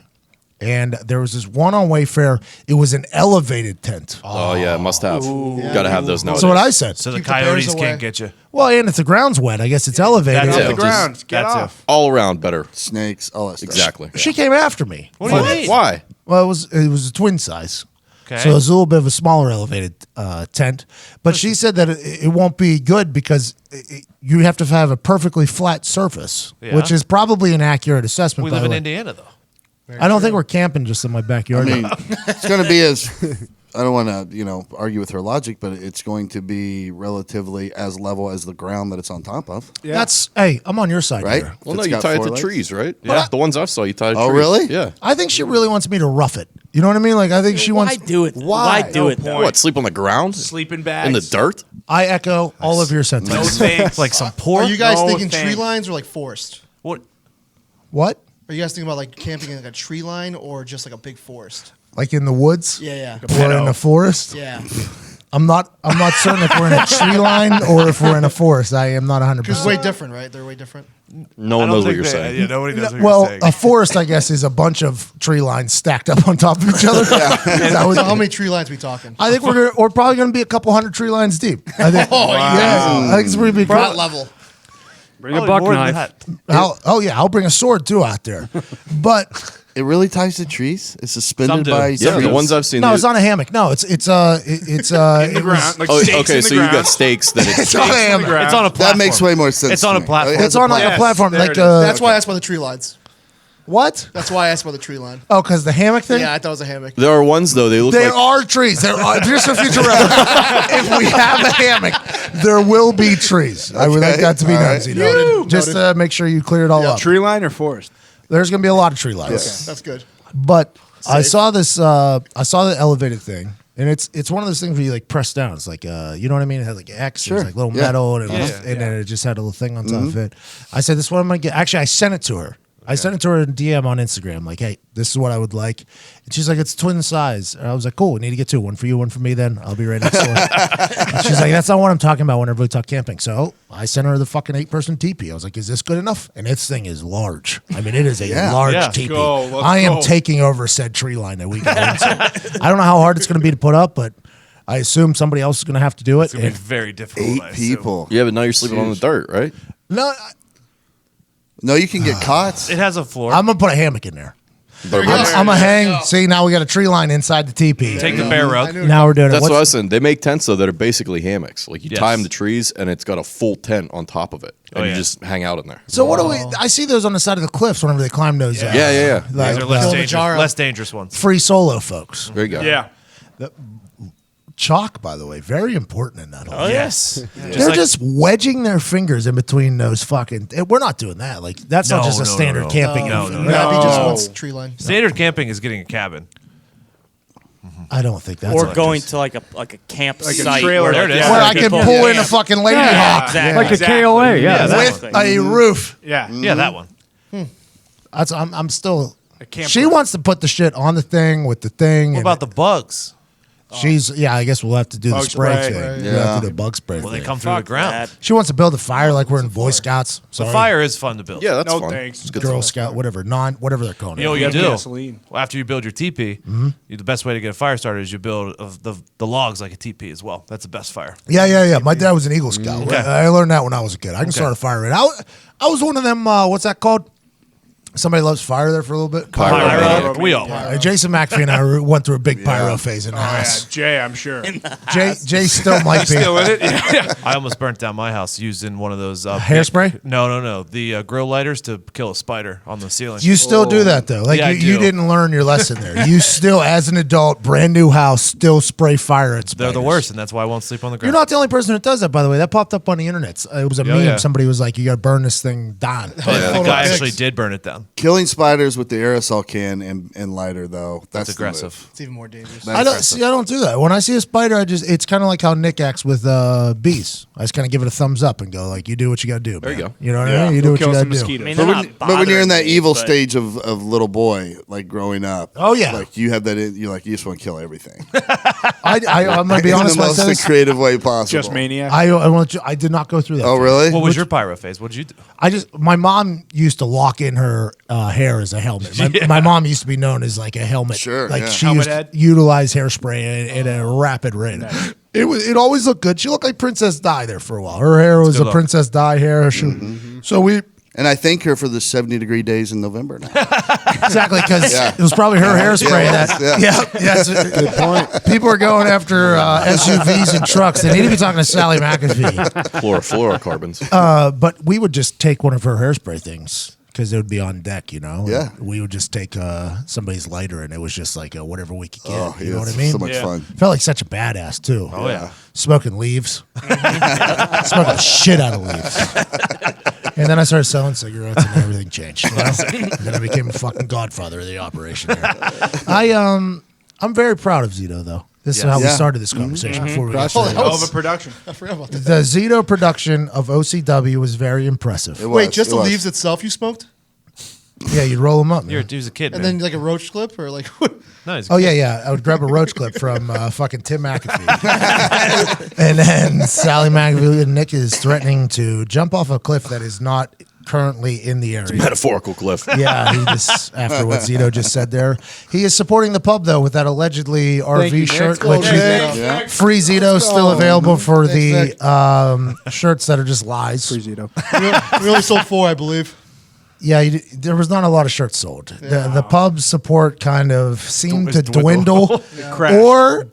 S1: And there was this one on Wayfair. It was an elevated tent.
S9: Oh, yeah, must have. Got to have those nowadays.
S1: That's what I said.
S4: So the
S7: Keep the bears
S4: coyotes
S7: away.
S4: can't get you.
S1: Well, and if the ground's wet, I guess it's elevated.
S4: That's
S10: Off
S4: it.
S10: the ground. Get
S4: That's
S10: off.
S9: All around better.
S3: Snakes, all that stuff.
S9: Exactly.
S1: She came after me.
S4: What do you mean?
S9: Why?
S1: Well, it was a twin size.
S4: Okay.
S1: So it was a little bit of a smaller elevated tent. But she said that it won't be good because you have to have a perfectly flat surface,
S4: Yeah.
S1: which is probably an accurate assessment.
S4: We
S1: by
S4: live
S1: the
S4: in
S1: way.
S4: Indiana, though.
S1: I don't think we're camping just in my
S3: I
S1: backyard.
S3: mean, it's going to be as. I don't want to, argue with her logic, but it's going to be relatively as level as the ground that it's on top of,
S1: Hey, I'm on your side
S3: right?
S1: here.
S9: Well,
S3: If
S9: no,
S3: it's
S9: you
S3: got
S9: tie it
S3: 4
S9: to
S3: legs.
S9: trees, right?
S4: Yeah.
S9: The ones I've saw, you tie to
S3: Oh,
S9: trees.
S3: really?
S9: Yeah.
S1: I think she really wants me to rough it. You know what I mean? Like I think she
S5: Why
S1: wants.
S5: do it? Why do it? Though?
S9: What, sleep on the ground?
S10: Sleeping bags.
S9: In the dirt?
S1: I echo all of your
S10: No
S1: sentiments.
S10: thanks.
S4: Like some poor.
S7: Are you guys
S10: No
S7: thinking tree
S10: thanks.
S7: lines or like forest?
S4: What?
S1: What?
S7: Are you guys thinking about like camping in like a tree line or just like a big forest?
S1: Like in the woods?
S7: Yeah.
S1: Or in the forest?
S7: Yeah.
S1: I'm not certain if we're in a tree line or if we're in a forest. I am not 100%.
S7: Because way different, right? They're way different.
S9: No one knows what you're saying.
S4: Yeah, nobody knows what
S1: Well,
S4: you're saying.
S1: a forest, I guess, is a bunch of tree lines stacked up on top of each other. Is that what-
S7: So how many tree lines we talking?
S1: I think we're probably going to be a couple hundred tree lines deep. I think. Yeah, I think it's going to be
S7: Front level.
S6: Bring a buck
S4: More than
S6: knife.
S4: that.
S1: I'll bring a sword too out there. But
S3: It really ties to trees. It's
S4: Some
S3: suspended
S4: do.
S3: by.
S9: Yeah, the
S3: trees.
S9: ones I've seen.
S1: no,
S9: they-
S1: it's not a hammock. No, it's
S10: in the ground. Like
S9: Oh,
S10: stakes
S9: okay,
S10: in the
S9: so you
S10: ground.
S9: got stakes that
S1: It's
S9: it's.
S1: on a hammock.
S4: It's on a platform.
S3: That makes way more sense.
S4: It's on
S3: to
S4: a
S3: me.
S4: platform.
S1: It's on like a
S10: Yes,
S1: platform.
S10: there
S1: Like
S10: it is.
S7: That's why I asked about the tree lines.
S1: what?
S7: That's why I asked about the tree line.
S1: Oh, because the hammock thing.
S7: Yeah, I thought it was a hammock.
S9: There are ones though. They look
S1: There
S9: like.
S1: are trees. There are just for future reference. If we have a hammock, there will be trees. I would like
S3: Okay.
S1: that to be
S3: All
S1: known.
S3: right.
S1: Zito.
S7: Noted.
S1: Just to make sure you clear it all up.
S10: Tree line or forest?
S1: There's going to be a lot of tree lines.
S7: That's good.
S1: But I saw this. I saw the elevated thing, and it's one of those things where you like press down. It's like you know what I mean. It had like X,
S3: Sure.
S1: it was like little
S3: Yeah.
S1: metal, and,
S4: Yeah.
S1: and then it just had a little thing on top of it. I said, "This is what I'm gonna get." Actually, I sent it to her. I sent it to her in DM on Instagram, like, hey, this is what I would like. And she's like, it's twin size. And I was like, cool, we need to get two. One for you, one for me then. I'll be right next door. And she's like, that's not what I'm talking about whenever we talk camping. So I sent her the fucking 8-person teepee. I was like, is this good enough? And this thing is large. I mean, it is a large teepee. I am taking over said tree line that we can. I don't know how hard it's going to be to put up, but I assume somebody else is going to have to do it.
S4: It's going to be very difficult.
S3: 8 people.
S9: Yeah, but now you're sleeping on the dirt, right?
S3: No, you can get cots.
S4: It has a floor.
S1: I'm going to put a hammock in there. I'm going to hang. See, now we got a tree line inside the teepee.
S4: Take the bear rug.
S1: Now we're doing
S9: That's
S1: it.
S9: what I was saying. They make tents though that are basically hammocks. Like you
S4: Yes.
S9: tie them to trees, and it's got a full tent on top of it, and you
S4: yeah.
S9: just hang out in there.
S1: So what do we? I see those on the side of the cliffs whenever they climb those.
S9: Yeah.
S1: Like,
S4: These are less
S7: Kilimanjaro.
S4: dangerous ones.
S1: free solo folks.
S9: There you go.
S10: Yeah.
S1: Chalk, by the way, very important in that. Whole thing.
S4: Yes.
S1: They're just wedging their fingers in between those fucking. We're not doing that. Like that's not just a standard camping.
S4: No.
S7: Abby just wants tree line.
S4: Standard camping is getting a cabin.
S1: I don't think that's
S5: Or
S1: what
S5: going
S1: it is.
S5: to like a campsite
S10: Like a trailer.
S4: There it is.
S1: where I can pull in a fucking Lady Hawk
S5: Exactly.
S6: Like a KOA, yeah.
S1: with a roof.
S10: Yeah.
S4: Yeah, that one.
S1: That's I'm still.
S10: camper.
S1: She wants to put the shit on the thing with the thing.
S4: What about the bugs?
S1: She's I guess we'll have to do the
S10: Bug
S1: spray
S10: spray.
S1: thing.
S10: Right.
S1: We'll have to do the bug spray.
S4: Well, they
S1: thing.
S4: come through the ground.
S5: that.
S1: She wants to build a fire like we're in Boy Scouts.
S4: The
S1: Sorry.
S4: fire is fun to build.
S9: Yeah, that's
S10: No,
S9: fun.
S10: thanks.
S9: It's good
S1: Girl
S9: stuff.
S1: Scout, whatever, whatever they're calling
S4: You know what
S1: it.
S4: you do?
S10: Gasoline.
S4: Well, after you build your teepee, the best way to get a fire started is you build the logs like a teepee as well. That's the best fire.
S1: Yeah. My dad was an Eagle Scout.
S4: Okay.
S1: I learned that when I was a kid. I can start a fire. I was one of them. What's that called? Somebody loves fire there for a little bit.
S4: Pyro. We all are.
S1: Jason McAfee and I went through a big pyro phase in the
S10: Yeah,
S1: house.
S10: Jay, I'm sure.
S1: Jay still might be.
S10: Still in it? Yeah.
S4: I almost burnt down my house using one of those
S1: Hairspray?
S4: No. The grill lighters to kill a spider on the ceiling.
S1: You still do that though. Like
S4: Yeah, I
S1: you
S4: do.
S1: didn't learn your lesson there. You still, as an adult, brand new house, still spray fire at spiders.
S4: They're the worst, and that's why I won't sleep on the ground.
S1: You're not the only person that does that, by the way. That popped up on the internet. It was a meme.
S4: yeah.
S1: Somebody was like, "You got to burn this thing down."
S4: The guy actually did burn it down.
S3: Killing spiders with the aerosol can and lighter though. That's the
S4: aggressive.
S3: move.
S7: It's even more dangerous.
S3: That's
S1: I don't
S3: aggressive.
S1: see. I don't do that. When I see a spider, it's kind of like how Nick acts with bees. I just kind of give it a thumbs up and go like, "You do what you got to do."
S9: There you
S1: man.
S9: go.
S1: You know what I mean? You do what you
S10: Kill
S1: got
S10: some
S1: to do.
S10: mosquitoes.
S5: I mean,
S3: But
S5: they're
S3: when,
S5: not
S3: but when you're in that
S5: bothering me,
S3: evil
S5: but-
S3: stage of little boy, like growing up,
S1: Oh, yeah.
S3: like you have that. You're like you just want to kill everything.
S1: I'm gonna be
S3: in
S1: honest
S3: the
S1: with
S3: most
S1: myself.
S3: creative way possible.
S10: Just maniac.
S1: I did not go through that.
S3: Oh
S1: phase.
S3: really?
S4: What was your pyro phase? What did you do?
S1: My mom used to lock in her hair as a helmet. My mom used to be known as like a helmet.
S3: Sure,
S1: Like
S3: yeah.
S1: she
S10: Helmet
S1: used
S10: head?
S1: to utilize hairspray at a rapid rate. It always looked good. She looked like Princess Di there for a while. Her hair was
S4: good
S1: a
S4: look.
S1: Princess Di hair. So we
S3: And I thank her for the 70-degree days in November now.
S1: exactly because
S3: Yeah.
S1: it was probably her hairspray
S3: Yeah,
S1: that.
S3: yeah.
S1: Good point. People are going after SUVs and trucks. They need to be talking to Sally McAfee.
S9: Fluorocarbons.
S1: But we would just take one of her hairspray things because it would be on deck, you know.
S3: Yeah.
S1: And we would just take somebody's lighter, and it was just like whatever we could get.
S3: Oh,
S1: you
S3: yeah,
S1: know what I
S3: it's
S1: mean?
S3: so much fun.
S1: Felt like such a badass too.
S4: Oh yeah.
S1: Smoking leaves, smoking shit out of leaves. And then I started selling cigarettes, and everything changed. You know? And then I became a fucking godfather of the operation. Here. I'm very proud of Zito though. This is how we
S3: Yeah.
S1: started this conversation before we got started.
S10: Hell of a production.
S7: I forgot about that.
S1: The Zito production of OCW was very impressive.
S7: Wait, just
S3: it
S7: the
S3: was.
S7: leaves itself you smoked?
S1: Yeah, you'd roll them up. Man.
S4: You're a dude's a kid,
S7: And
S4: man.
S7: then like a roach clip or like
S4: No, he's a
S1: Oh
S4: kid.
S1: yeah. I would grab a roach clip from fucking Tim McAfee, and then Sally McAfee and Nick is threatening to jump off a cliff that is not currently in the area.
S9: Metaphorical cliff.
S1: Yeah, he just after what Zito just said there, he is supporting the pub though with that allegedly RV
S10: you, Nick.
S1: shirt,
S10: Go,
S1: which
S10: Nick.
S1: is
S3: Yeah.
S1: free Zito still available for
S7: Thanks,
S1: the shirts that are just lies.
S10: Zito.
S7: we only sold 4, I believe.
S1: Yeah, there was not a lot of shirts sold. The pub support kind of seemed to
S4: Dwindle.
S1: dwindle,
S10: Crash.
S1: or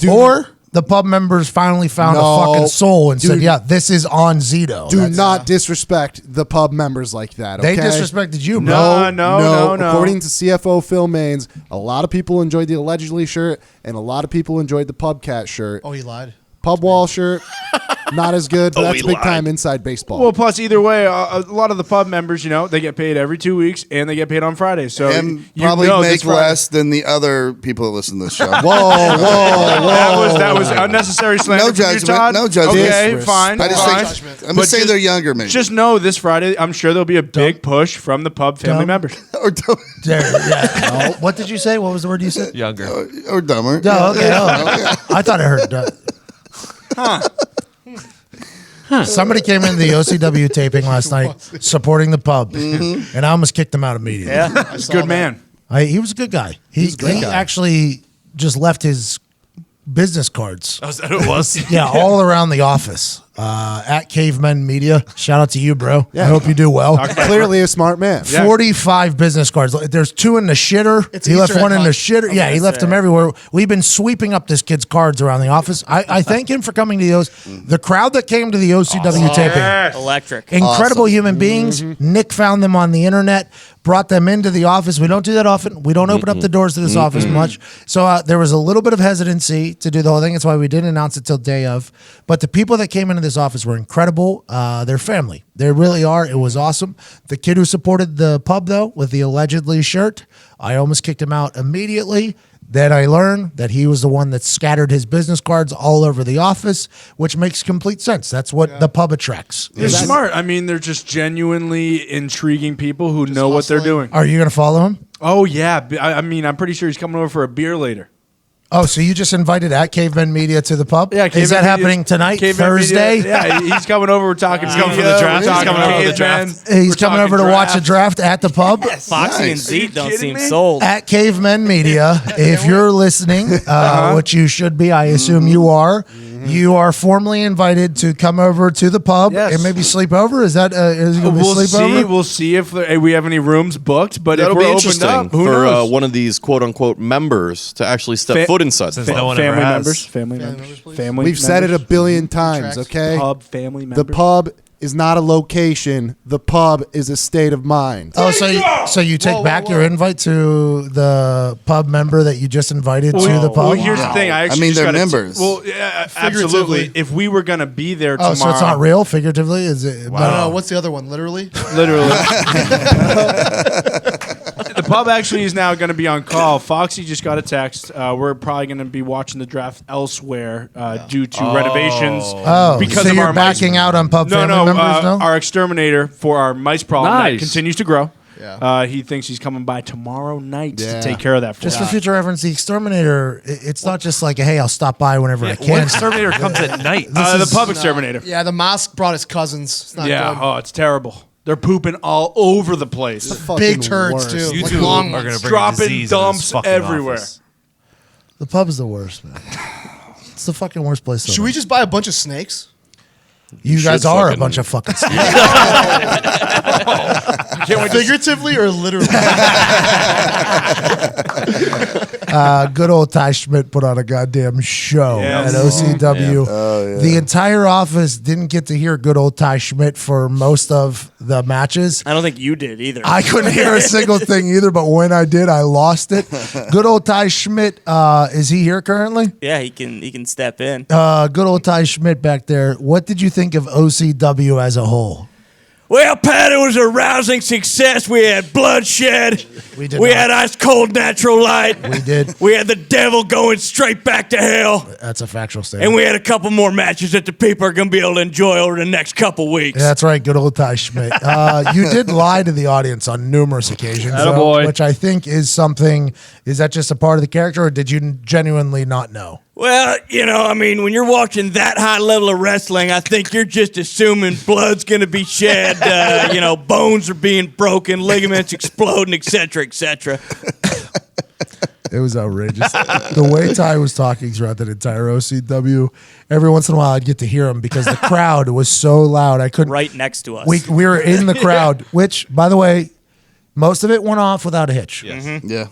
S1: the pub members finally found a fucking soul and said, "Yeah, this is on Zito."
S11: Do
S1: That's-
S11: not disrespect the pub members like that.
S1: They
S11: okay?
S1: disrespected you, bro.
S10: No.
S11: According to CFO Phil Maines, a lot of people enjoyed the allegedly shirt, and a lot of people enjoyed the pub cat shirt.
S7: Oh, he lied.
S11: Pub wall shirt, not as good. But
S9: Oh,
S11: that's
S9: he
S11: big
S9: lied.
S11: time inside baseball.
S10: Well, plus either way, a lot of the pub members, they get paid every 2 weeks and they get paid on Fridays. So
S3: And
S10: you
S3: probably
S10: know this
S3: make
S10: Friday-
S3: less than the other people that listen to this show.
S10: That was unnecessary slander.
S3: No
S10: from you,
S3: judgment.
S10: Todd.
S3: No judgment.
S10: Okay, fine.
S3: I just
S10: fine.
S3: think I'm
S10: But
S3: just saying they're younger, maybe.
S10: Just know this Friday, I'm sure there'll be a big push from the pub family
S1: Dumb.
S10: members.
S3: or, dumb,
S1: No. What did you say? What was the word you said?
S4: Younger.
S3: or dumber.
S1: No, okay. I thought I heard. Somebody came into the OCW taping last night supporting the pub, and I almost kicked him out immediately.
S10: Yeah, good man.
S1: He was a good guy. He actually just left his business cards.
S4: Oh, is that who it was?
S1: Yeah, all around the office. At Cavemen Media. Shout out to you, bro. I hope you do well.
S11: Clearly a smart man.
S1: 45 business cards. There's 2 in the shitter.
S7: It's
S1: He left
S7: Easter
S1: one
S7: egg
S1: in the
S7: hunt.
S1: shitter. Yeah, he left them everywhere. We've been sweeping up this kid's cards around the office. I thank him for coming to the crowd that came to the OCW taping.
S5: Electric.
S1: Incredible human beings. Nick found them on the internet, brought them into the office. We don't do that often. We don't open up the doors to this office much. So there was a little bit of hesitancy to do the whole thing. That's why we didn't announce it till day of. But the people that came into this office were incredible. They're family. They really are. It was awesome. The kid who supported the pub, though, with the allegedly shirt, I almost kicked him out immediately. Then I learned that he was the one that scattered his business cards all over the office, which makes complete sense. That's what the pub attracts.
S10: They're smart. I mean, they're just genuinely intriguing people who know what they're doing.
S1: Are you going to follow him?
S10: Oh, yeah. I mean, I'm pretty sure he's coming over for a beer later.
S1: Oh, so you just invited at Cavemen Media to the pub?
S10: Yeah,
S1: Is that happening tonight, Thursday?
S10: Yeah, he's coming over. We're talking.
S4: He's coming for the draft.
S10: We're
S4: He's
S10: talking
S4: coming over for the
S10: cavemen.
S4: draft.
S1: He's
S10: We're
S1: coming
S10: talking
S1: over to watch a draft at the pub?
S5: Foxy and Zeke don't
S10: kidding
S5: seem
S10: me?
S5: sold.
S1: At Cavemen Media. If you're listening, which you should be, I assume you are, you are formally invited to come over to the pub
S10: Yes.
S1: and maybe sleep over. Is that is it gonna be
S10: We'll
S1: sleep
S10: see.
S1: over?
S10: We'll see if we have any rooms booked. But
S9: That'll
S10: if
S9: be
S10: we're opened
S9: interesting
S10: up, who
S9: for
S10: knows?
S9: one of these quote unquote members to actually step
S10: Fa-
S9: foot inside.
S4: Since
S9: the
S4: no
S9: pub.
S4: one ever
S10: family
S4: has.
S10: members. Family members.
S7: please.
S10: Family.
S11: We've said it a
S10: members.
S11: billion times,
S7: Tracks.
S11: okay?
S10: Pub family members.
S11: The pub is not a location. The pub is a state of mind.
S1: Oh, so you take back your invite to the pub member that you just invited to the pub?
S10: Well, here's the thing. I actually
S3: mean,
S10: just
S3: they're
S10: gotta
S3: members.
S10: Well, absolutely. If we were gonna be there tomorrow,
S1: so it's not real, figuratively? Is it?
S7: No, what's the other one? Literally?
S10: literally. The pub actually is now going to be on call. Foxy just got a text. We're probably going to be watching the draft elsewhere due to renovations.
S1: Oh,
S10: because
S1: so
S10: of
S1: you're
S10: our mice-
S1: backing out on pub family members now?
S10: Our exterminator for our mice problem that
S6: Nice.
S10: continues to grow.
S7: Yeah.
S10: He thinks he's coming by tomorrow night
S11: Yeah.
S10: to take care of that for
S1: Just
S10: us.
S1: for future reference, the exterminator, it's not just like, hey, I'll stop by whenever I
S4: What
S1: can.
S4: exterminator comes at night?
S10: The pub exterminator.
S7: Yeah, the mosque brought his cousins. It's not
S10: Yeah.
S7: good.
S10: Oh, it's terrible. They're pooping all over the place.
S7: Big
S11: Fucking
S7: turds,
S11: worst.
S7: too.
S4: You
S7: Like
S4: two
S7: long
S4: are going
S7: ones.
S4: to bring
S10: Dropping
S4: a disease in
S10: dumps
S4: this fucking
S10: everywhere.
S4: office.
S1: The pub's the worst, man. It's the fucking worst place.
S7: Should we just buy a bunch of snakes?
S1: You
S9: should
S1: guys are a
S9: fucking-
S1: bunch of fucking snakes.
S7: Figuratively or literally?
S1: Good old Ty Schmidt put on a goddamn show
S10: Yes.
S1: at OCW. The entire office didn't get to hear good old Ty Schmidt for most of the matches.
S5: I don't think you did either.
S1: I couldn't hear a single thing either, but when I did, I lost it. Good old Ty Schmidt, is he here currently?
S5: Yeah, he can step in.
S1: Good old Ty Schmidt back there. What did you think of OCW as a whole?
S12: Well, Pat, it was a rousing success. We had bloodshed.
S1: We did
S12: We
S1: not.
S12: had ice cold natural light.
S1: We did.
S12: We had the devil going straight back to hell.
S1: That's a factual statement.
S12: And we had a couple more matches that the people are going to be able to enjoy over the next couple weeks.
S1: Yeah, that's right. Good old Ty Schmidt. You did lie to the audience on numerous occasions,
S6: Attaboy.
S1: which I think is something. Is that just a part of the character, or did you genuinely not know?
S12: Well, I mean, when you're watching that high level of wrestling, I think you're just assuming blood's going to be shed, bones are being broken, ligaments exploding, et cetera.
S1: It was outrageous. The way Ty was talking throughout that entire OCW, every once in a while I'd get to hear him because the crowd was so loud. I couldn't.
S5: Right next to us.
S1: We were in the crowd, which, by the way, most of it went off without a hitch.
S3: Yeah.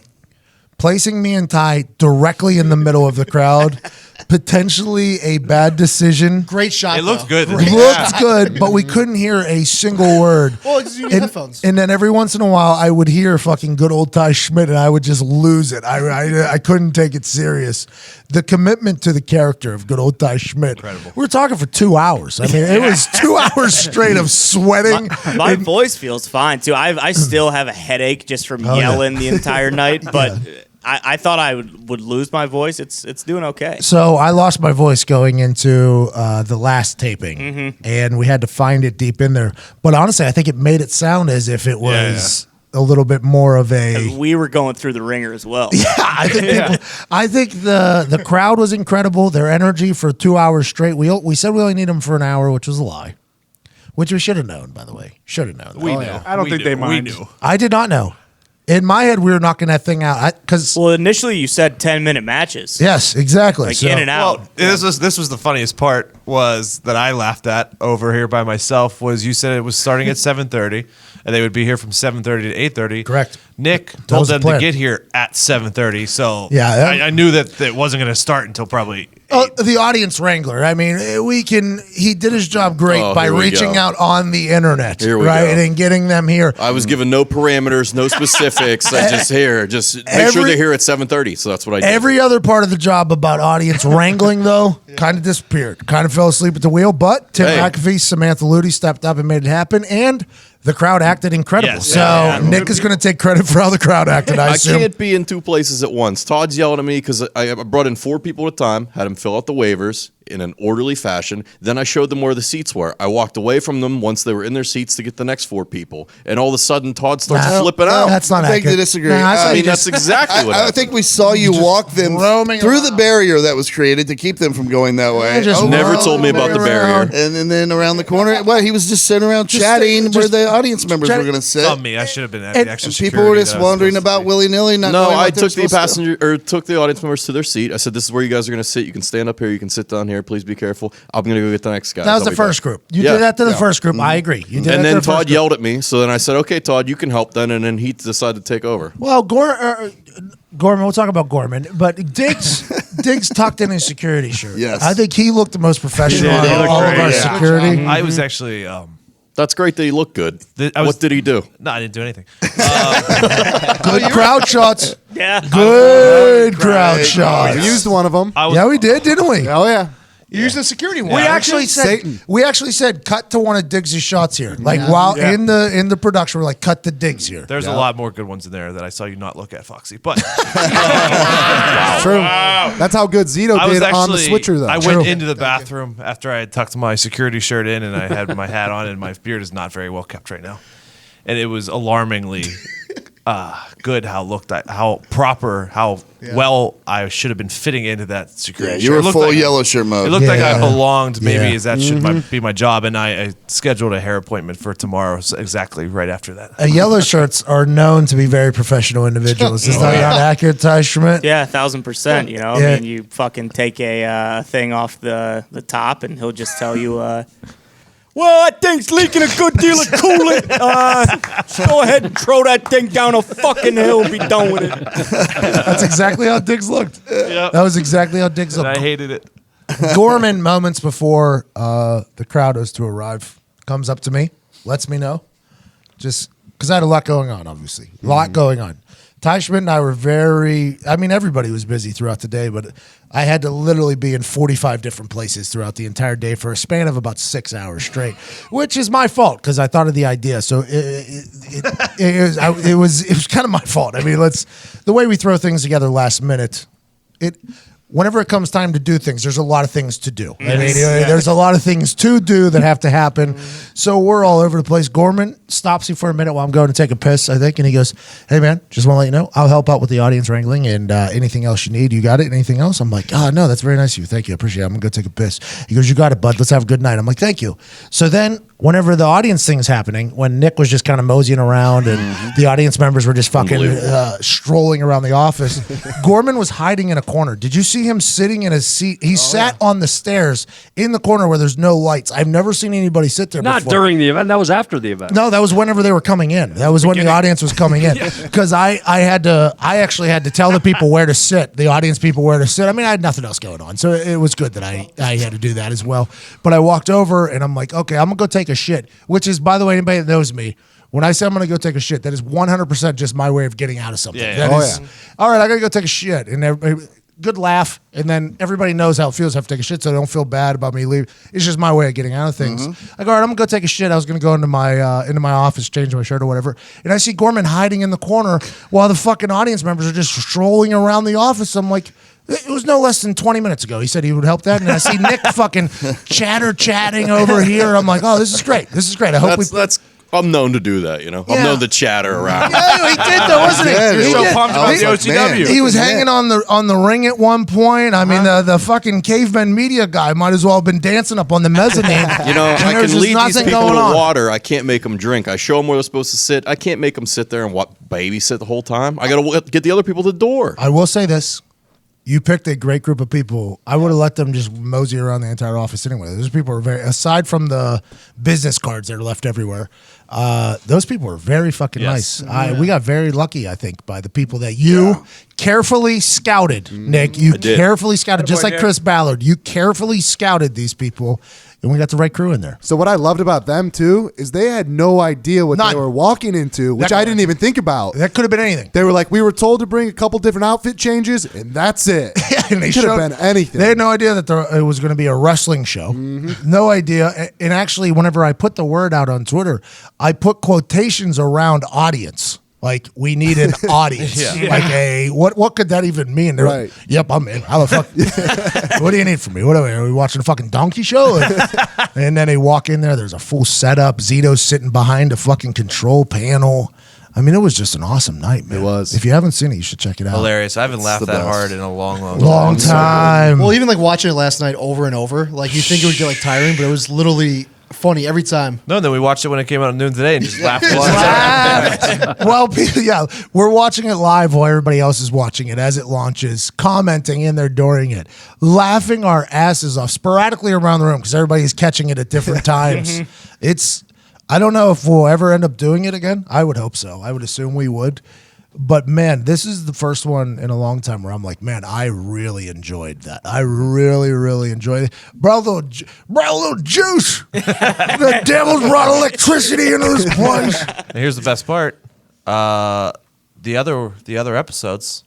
S1: Placing me and Ty directly in the middle of the crowd potentially a bad decision.
S7: Great shot.
S4: It looked good.
S1: Looked good, but we couldn't hear a single word.
S7: Well, it's you need headphones.
S1: And then every once in a while, I would hear fucking good old Ty Schmidt, and I would just lose it. I couldn't take it serious. The commitment to the character of good old Ty Schmidt. Incredible. We were talking for 2 hours. I mean, it was 2 hours straight of sweating.
S5: My voice feels fine too. I still have a headache just from yelling the entire night, but I thought I would lose my voice. It's doing okay.
S1: So I lost my voice going into the last taping, and we had to find it deep in there. But honestly, I think it made it sound as if it was a little bit more of a.
S5: We were going through the ringer as well.
S1: Yeah, I think the crowd was incredible. Their energy for 2 hours straight. We said we only need them for an hour, which was a lie. Which we should have known, by the way. Should have known.
S10: We knew. I don't think they mind.
S4: We knew.
S1: I did not know. In my head, we were knocking that thing out.
S5: Well, initially you said 10-minute matches.
S1: Yes, exactly.
S5: Like in and out.
S4: Well, this was the funniest part was that I laughed at over here by myself was you said it was starting at 7:30 and they would be here from 7:30 to 8:30.
S1: Correct.
S4: Nick
S1: was
S4: told
S1: the
S4: them
S1: plan.
S4: to get here at 7:30, so
S1: Yeah,
S4: I knew that it wasn't going to start until probably.
S1: The audience wrangler. I mean, he did his job great by
S9: here we
S1: reaching
S9: go.
S1: out on the internet,
S9: Here we
S1: right,
S9: go.
S1: and getting them here.
S9: I was given no parameters, no specifics. I just make sure they're here at 7:30. So that's what I did.
S1: Every other part of the job about audience wrangling, though, kind of disappeared. Kind of fell asleep at the wheel. But Tim McAfee, Samantha Ludy stepped up and made it happen, and the crowd acted incredible.
S4: Yes.
S1: So Nick is going to take credit for how the crowd acted, I
S9: I
S1: assume.
S9: can't be in two places at once. Todd's yelling at me because I brought in 4 people at a time, had them fill out the waivers in an orderly fashion. Then I showed them where the seats were. I walked away from them once they were in their seats to get the next 4 people. And all of a sudden, Todd starts flipping out.
S1: That's not
S3: I beg to
S1: accurate.
S3: disagree.
S1: No, that's
S3: I
S1: not
S3: mean,
S9: that's exactly what
S3: I
S9: happened.
S3: think we saw you walk them
S1: roaming
S3: through
S1: around.
S3: the barrier that was created to keep them from going that way.
S1: just
S9: Never told me about the barrier.
S3: And then around the corner, he was just sitting around chatting where the audience members were going to sit.
S4: On me, I should have been at the extra
S3: And people were
S4: security
S3: just
S4: that I was
S3: wandering
S4: supposed to
S3: about
S4: be.
S3: willy nilly.
S9: No, I took the audience members to their seat. I said, "This is where you guys are going to sit. You can stand up here. You can sit down here. Please be careful. I'm going to go get the next guy."
S1: That was the first group. You did that to the first group. I agree. You did that
S9: And
S1: to
S9: then
S1: the first
S9: Todd
S1: group.
S9: yelled at me. So then I said, "Okay, Todd, you can help then." And then he decided to take over.
S1: Well, Gorman, we'll talk about Gorman, but Diggs tucked in his security shirt.
S3: Yes.
S1: I think he looked the most professional
S10: He did. He
S1: out of
S10: looked
S1: all of
S10: great.
S1: our
S10: Yeah.
S1: security.
S4: I was actually.
S9: That's great that he looked good. What did he do?
S4: No, I didn't do anything.
S1: Good crowd shots.
S5: Yeah.
S1: Good crowd shots.
S11: We used one of them.
S1: Yeah, we did, didn't we?
S11: Oh yeah.
S7: You used the security one.
S1: We actually said
S11: Satan.
S1: cut to one of Diggs' shots here. Like while in the production, we're like cut to Diggs here.
S4: There's a lot more good ones in there that I saw you not look at, Foxy. But
S11: True. That's how good Zito
S4: I was
S11: did on the
S4: actually,
S11: switcher though.
S4: I went into the bathroom after I had tucked my security shirt in and I had my hat on, and my beard is not very well kept right now. And it was alarmingly good how proper, how well I should have been fitting into that security shirt.
S3: You were
S4: It looked
S3: full
S4: like-
S3: yellow shirt mode.
S4: It looked like I
S1: Yeah.
S4: belonged, maybe,
S1: Yeah.
S4: as that should be my job. And I scheduled a hair appointment for tomorrow, so exactly right after that.
S1: Yellow shirts are known to be very professional individuals. Is that not accurate, Ty Schmidt?
S5: Yeah, 1,000%. You know,
S1: Yeah.
S5: I mean, you fucking take a thing off the top, and he'll just tell you, well, that thing's leaking a good deal of coolant. Go ahead and throw that thing down a fucking hill and be done with it.
S1: That's exactly how Diggs looked.
S4: Yep.
S1: That was exactly how Diggs
S4: And
S1: looked.
S4: I hated it.
S1: Gorman, moments before the crowd was to arrive, comes up to me, lets me know, just because I had a lot going on, obviously. A lot going on. Ty Schmidt and I were everybody was busy throughout the day, but I had to literally be in 45 different places throughout the entire day for a span of about 6 hours straight, which is my fault because I thought of the idea. So it was kind of my fault. I mean, the way we throw things together last minute, whenever it comes time to do things, there's a lot of things to do. I mean, there's a lot of things to do that have to happen. So we're all over the place. Gorman stops me for a minute while I'm going to take a piss, I think, and he goes, "Hey, man, just want to let you know, I'll help out with the audience wrangling and anything else you need. You got it? Anything else?" I'm like, "Oh, no, that's very nice of you. Thank you. I appreciate it. I'm going to go take a piss." He goes, "You got it, bud. Let's have a good night." I'm like, "Thank you." So then whenever the audience thing's happening, when Nick was just kind of moseying around and the audience members were just fucking strolling around the office, Gorman was hiding in a corner. Did you see see him sitting in a seat. He sat on the stairs in the corner where there's no lights. I've never seen anybody sit there
S6: Not
S1: before.
S6: during the event. That was after the event.
S1: No, that was whenever they were coming in. That was when the audience was coming in. Because I actually had to tell the people where to sit, the audience people where to sit. I mean, I had nothing else going on. So it was good that I had to do that as well. But I walked over and I'm like, okay, I'm going to go take a shit, which is, by the way, anybody that knows me, when I say I'm going to go take a shit, that is 100% just my way of getting out of something.
S4: Yeah.
S1: That is, all right, I got to go take a shit. And good laugh. And then everybody knows how it feels to have to take a shit, so they don't feel bad about me leaving. It's just my way of getting out of things. I go, all right, I'm going to go take a shit. I was going to go into my office, change my shirt or whatever. And I see Gorman hiding in the corner while the fucking audience members are just strolling around the office. I'm like, it was no less than 20 minutes ago. He said he would help that. And I see Nick fucking chatting over here. I'm like, oh, this is great. This is great. I hope
S9: I'm known to do that, you know.
S1: Yeah.
S9: I'm known to chatter around.
S1: Yeah, he did though, wasn't he?
S2: He
S1: He
S2: was
S1: did.
S2: so pumped about
S1: He-
S2: the OCW.
S1: He was hanging on the ring at one point. I mean, the fucking caveman media guy might as well have been dancing up on the mezzanine.
S9: You know,
S1: And
S9: I
S1: there's
S9: can
S1: just
S9: lead these
S1: nothing
S9: people
S1: going
S9: to
S1: on.
S9: water. I can't make them drink. I show them where they're supposed to sit. I can't make them sit there and babysit the whole time. I got to get the other people to the door.
S1: I will say this. You picked a great group of people. I would have let them just mosey around the entire office anyway. Those people are aside from the business cards that are left everywhere, those people were very fucking nice. We got very lucky, I think, by the people that you carefully scouted, Nick. You carefully scouted, just like Chris Ballard. You carefully scouted these people, and we got the right crew in there.
S11: So what I loved about them too is they had no idea what they were walking into, which I didn't even think about.
S1: That could have been anything.
S11: They were like, we were told to bring a couple different outfit changes, and that's it.
S1: And they
S11: could have been anything.
S1: They had no idea that it was going to be a wrestling show. No idea. And actually, whenever I put the word out on Twitter, I put quotations around audience. Like, we need an audience. Like what could that even mean? They're like, yep, I'm in. How the fuck? What do you need from me? What are we watching a fucking donkey show? And then they walk in there. There's a full setup. Zito's sitting behind a fucking control panel. I mean, it was just an awesome night, man.
S11: It was.
S1: If you haven't seen it, you should check it out.
S4: Hilarious. I haven't laughed that hard in a
S1: long time.
S7: Well, even like watching it last night over and over, like you think it would get like tiring, but it was literally funny every time.
S4: No, then we watched it when it came out at noon today and just laughed.
S1: Well, we're watching it live while everybody else is watching it as it launches, commenting in there during it, laughing our asses off sporadically around the room because everybody's catching it at different times. I don't know if we'll ever end up doing it again. I would hope so. I would assume we would. But man, this is the first one in a long time where I'm like, man, I really enjoyed that. I really, really enjoyed it. Brought a little juice. The devil's brought electricity into this place.
S4: And here's the best part: the other episodes,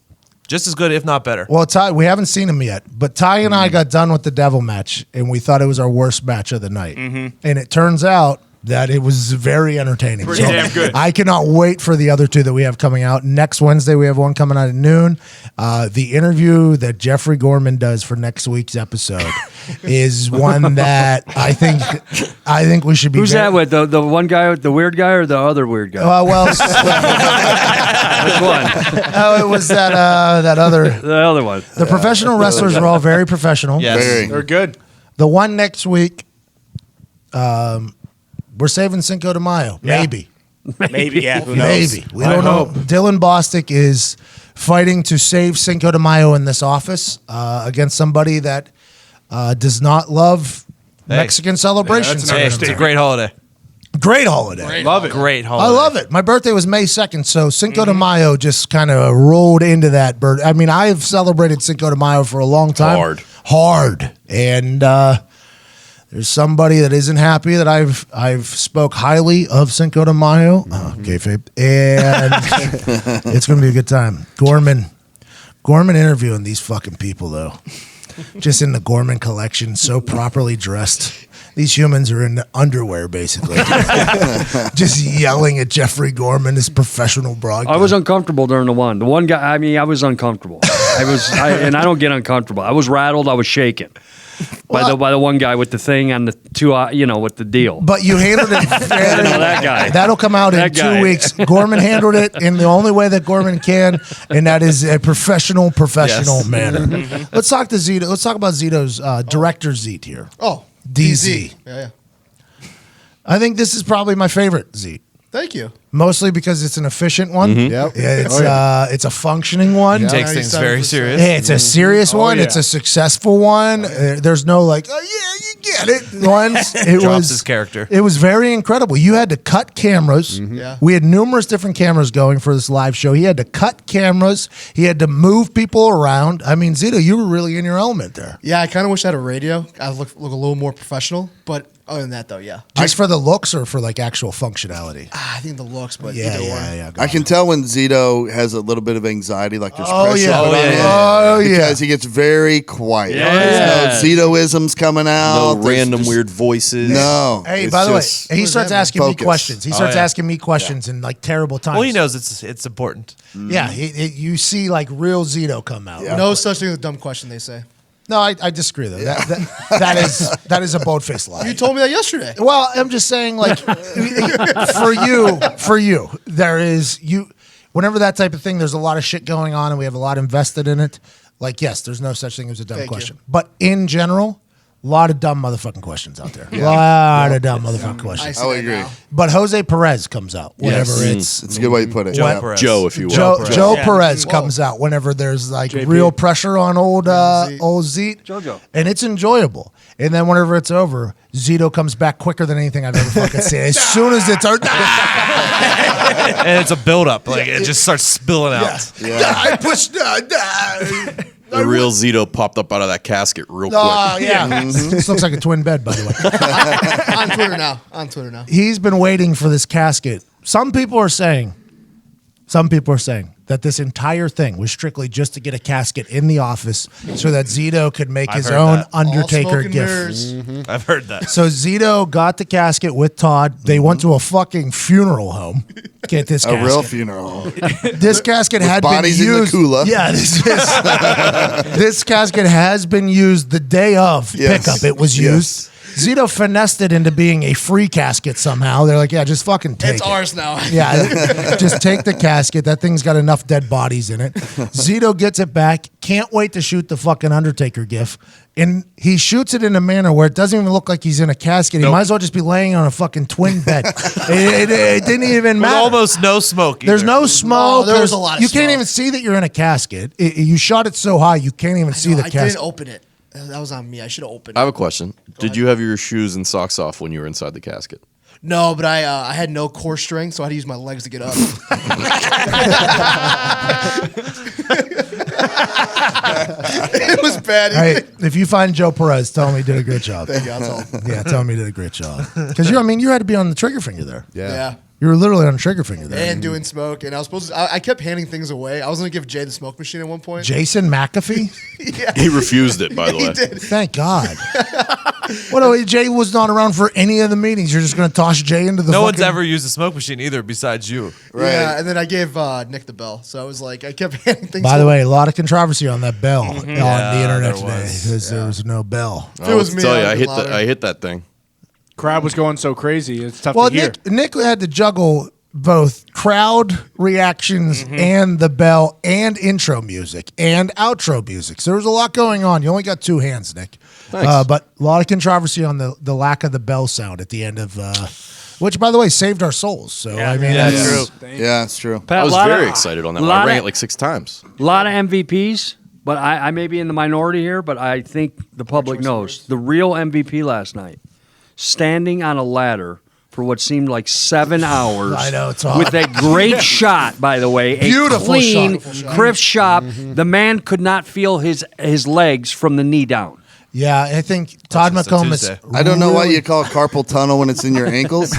S4: just as good, if not better.
S1: Well, Ty, we haven't seen him yet, but Ty and I got done with the devil match, and we thought it was our worst match of the night. And it turns out that it was very entertaining.
S10: Pretty damn good.
S1: I cannot wait for the other two that we have coming out. Next Wednesday, we have one coming out at noon. The interview that Jeffrey Gorman does for next week's episode is one that I think we should be.
S6: Who's that with? The one guy, the weird guy, or the other weird guy?
S1: Well,
S6: Which one?
S1: oh, it was that other.
S6: The other one.
S1: The professional wrestlers are all very professional.
S4: Yes.
S3: Very.
S10: They're good.
S1: The one next week, we're saving Cinco de Mayo.
S5: Yeah.
S1: Maybe.
S5: Maybe, yeah. Who knows?
S1: Maybe. We don't know. Dylan Bostic is fighting to save Cinco de Mayo in this office against somebody that does not love Mexican celebrations.
S10: Yeah,
S4: Hey, it's a great holiday.
S1: Great holiday.
S10: Love it.
S4: Great
S1: I
S4: holiday.
S1: love it. My birthday was May 2nd, so Cinco de Mayo just kind of rolled into that. I mean, I've celebrated Cinco de Mayo for a long time. Hard. And there's somebody that isn't happy that I've spoke highly of Cinco de Mayo. Kayfabe. And it's going to be a good time. Gorman interviewing these fucking people, though. Just in the Gorman collection, so properly dressed. These humans are in underwear, basically. Just yelling at Jeffrey Gorman, this professional broadcaster.
S6: I was uncomfortable during the one. The one guy, I mean, I was uncomfortable. And I don't get uncomfortable. I was rattled. I was shaken by the one guy with the thing on the two, with the deal.
S1: But you handled it very
S6: that guy.
S1: That'll come out in
S6: That
S1: 2
S6: guy.
S1: weeks. Gorman handled it in the only way that Gorman can, and that is a professional manner. Let's talk to Zito. Let's talk about Zito's director Zete here.
S7: Oh,
S1: DZ.
S7: Yeah.
S1: I think this is probably my favorite Zete.
S7: Thank you.
S1: Mostly because it's an efficient one.
S11: Yep.
S1: It's a functioning one.
S4: He takes things very serious.
S1: Hey, it's a serious one.
S10: yeah.
S1: It's a successful one. There's no like, oh yeah, you get it. Ones. It
S4: Drops
S1: was
S4: his character.
S1: It was very incredible. You had to cut cameras.
S7: Yeah.
S1: We had numerous different cameras going for this live show. He had to cut cameras. He had to move people around. I mean, Zito, you were really in your element there.
S7: Yeah, I kind of wish I had a radio. I look a little more professional. But other than that, though, yeah.
S1: Just for the looks or for like actual functionality?
S7: I think the looks, but
S1: Yeah,
S7: either or.
S1: yeah.
S3: I can tell when Zito has a little bit of anxiety, like there's
S1: Oh,
S3: pressure
S1: yeah.
S3: put
S1: Oh,
S3: on
S1: yeah.
S3: him,
S1: Oh, yeah.
S3: because he gets very quiet.
S6: Yeah.
S3: There's no Zito-isms coming out.
S9: No
S3: There's
S9: random
S3: just-
S9: weird voices.
S3: No.
S1: Hey,
S3: it's
S1: by the way,
S3: just
S1: he starts asking me
S3: focus.
S1: questions. He starts
S4: yeah.
S1: asking me questions in like terrible times.
S4: Well, he knows it's important.
S1: Yeah, you see like real Zito come out.
S7: No such thing as a dumb question, they say.
S1: No, I disagree though. That is a bold-faced lie.
S7: You told me that yesterday.
S1: Well, I'm just saying, like, for you, there is whenever that type of thing, there's a lot of shit going on, and we have a lot invested in it. Like, yes, there's no such thing as a dumb
S7: Thank you.
S1: question, but in general, a lot of dumb motherfucking questions out there. A lot of dumb motherfucking questions.
S3: I would agree.
S1: But Jose Perez comes out whenever
S3: It's a good way to put it.
S4: Joe
S3: Yeah.
S4: Perez.
S9: Joe, if you will.
S1: Joe
S5: Yeah.
S1: Perez comes out whenever there's like real pressure on old Zeke.
S6: JoJo.
S1: And it's enjoyable. And then whenever it's over, Zito comes back quicker than anything I've ever fucking seen. As soon as it's over,
S4: And it's a buildup. Like it just starts spilling out.
S1: I pushed.
S9: The real Zito popped up out of that casket real quick.
S1: Oh, yeah. This looks like a twin bed, by the way.
S7: On Twitter now.
S1: He's been waiting for this casket. Some people are saying that this entire thing was strictly just to get a casket in the office so that Zito could make
S4: I've
S1: his
S4: heard
S1: own
S4: that.
S1: Undertaker
S7: All smoke and
S1: gift.
S7: mirrors.
S4: I've heard that.
S1: So Zito got the casket with Todd. They went to a fucking funeral home. Get this
S3: A
S1: casket.
S3: real funeral.
S1: This casket had been
S3: bodies in the
S1: used.
S3: cooler.
S1: Yeah, this casket has been used the day of
S3: Yes.
S1: pickup. It was
S3: Yes.
S1: used. Zito finessed it into being a free casket somehow. They're like, yeah, just fucking take
S7: It's
S1: it.
S7: ours now.
S1: Yeah, just take the casket. That thing's got enough dead bodies in it. Zito gets it back. Can't wait to shoot the fucking Undertaker gif. And he shoots it in a manner where it doesn't even look like he's in a casket. He might as well just be laying on a fucking twin bed. it didn't even
S4: With
S1: matter.
S4: almost no smoke.
S1: There's
S4: either.
S1: no smoke.
S7: Oh, there was
S1: There's-
S7: a lot of
S1: You can't
S7: smoke.
S1: even see that you're in a casket. You shot it so high you can't even see the
S7: I
S1: casket.
S7: didn't open it. That was on me. I should have opened
S9: I
S7: it.
S9: have a question. Did you have your shoes and socks off when you were inside the casket?
S7: No, but I had no core strength, so I had to use my legs to get up. It was bad.
S1: Hey, if you find Joe Perez, tell him he did a great job.
S7: Thank you. That's all.
S1: Yeah, tell him he did a great job. Because you had to be on the trigger finger there.
S7: Yeah.
S1: You were literally on the trigger finger there.
S7: And doing smoke, and I was supposed to. I kept handing things away. I was gonna give Jay the smoke machine at one point.
S1: Jason McAfee?
S9: He refused it, by the way.
S7: He did.
S1: Thank God. Well, Jay was not around for any of the meetings. You're just going to toss Jay into the
S4: No one's
S1: fucking-
S4: ever used a smoke machine either besides you.
S3: Right.
S7: Yeah, and then I gave Nick the bell, so I was like, I kept handing things.
S1: By the
S7: away.
S1: way, a lot of controversy on that bell on the internet
S4: there
S1: today
S4: was.
S1: because there was no bell.
S7: If it was me,
S9: tell you,
S7: I
S9: I
S7: would've been
S9: hit
S7: louder.
S9: I hit that thing.
S10: Crowd was going so crazy. It's tough
S1: Well,
S10: to hear.
S1: Nick had to juggle both crowd reactions and the bell and intro music and outro music. So there was a lot going on. You only got two hands, Nick.
S9: Thanks.
S1: But a lot of controversy on the lack of the bell sound at the end of, which, by the way, saved our souls. So, I mean,
S4: Yeah,
S1: that's
S4: true.
S3: Yeah, it's true.
S6: Pat,
S9: I was
S6: lot
S9: very
S6: of-
S9: excited on that one.
S6: lot
S9: I rang
S6: of-
S9: it like 6 times.
S6: A lot of MVPs, but I may be in the minority here, but I think the public knows. The real MVP last night, standing on a ladder for what seemed like 7 hours.
S1: I know, it's hot.
S6: with a great shot, by the way.
S1: Beautiful
S6: a clean,
S1: shot.
S6: crisp shot. The man could not feel his legs from the knee down.
S1: Yeah, I think Todd
S4: just a
S1: McComas.
S4: Tuesday.
S3: I don't know why
S1: really-
S3: you call it carpal tunnel when it's in your ankles,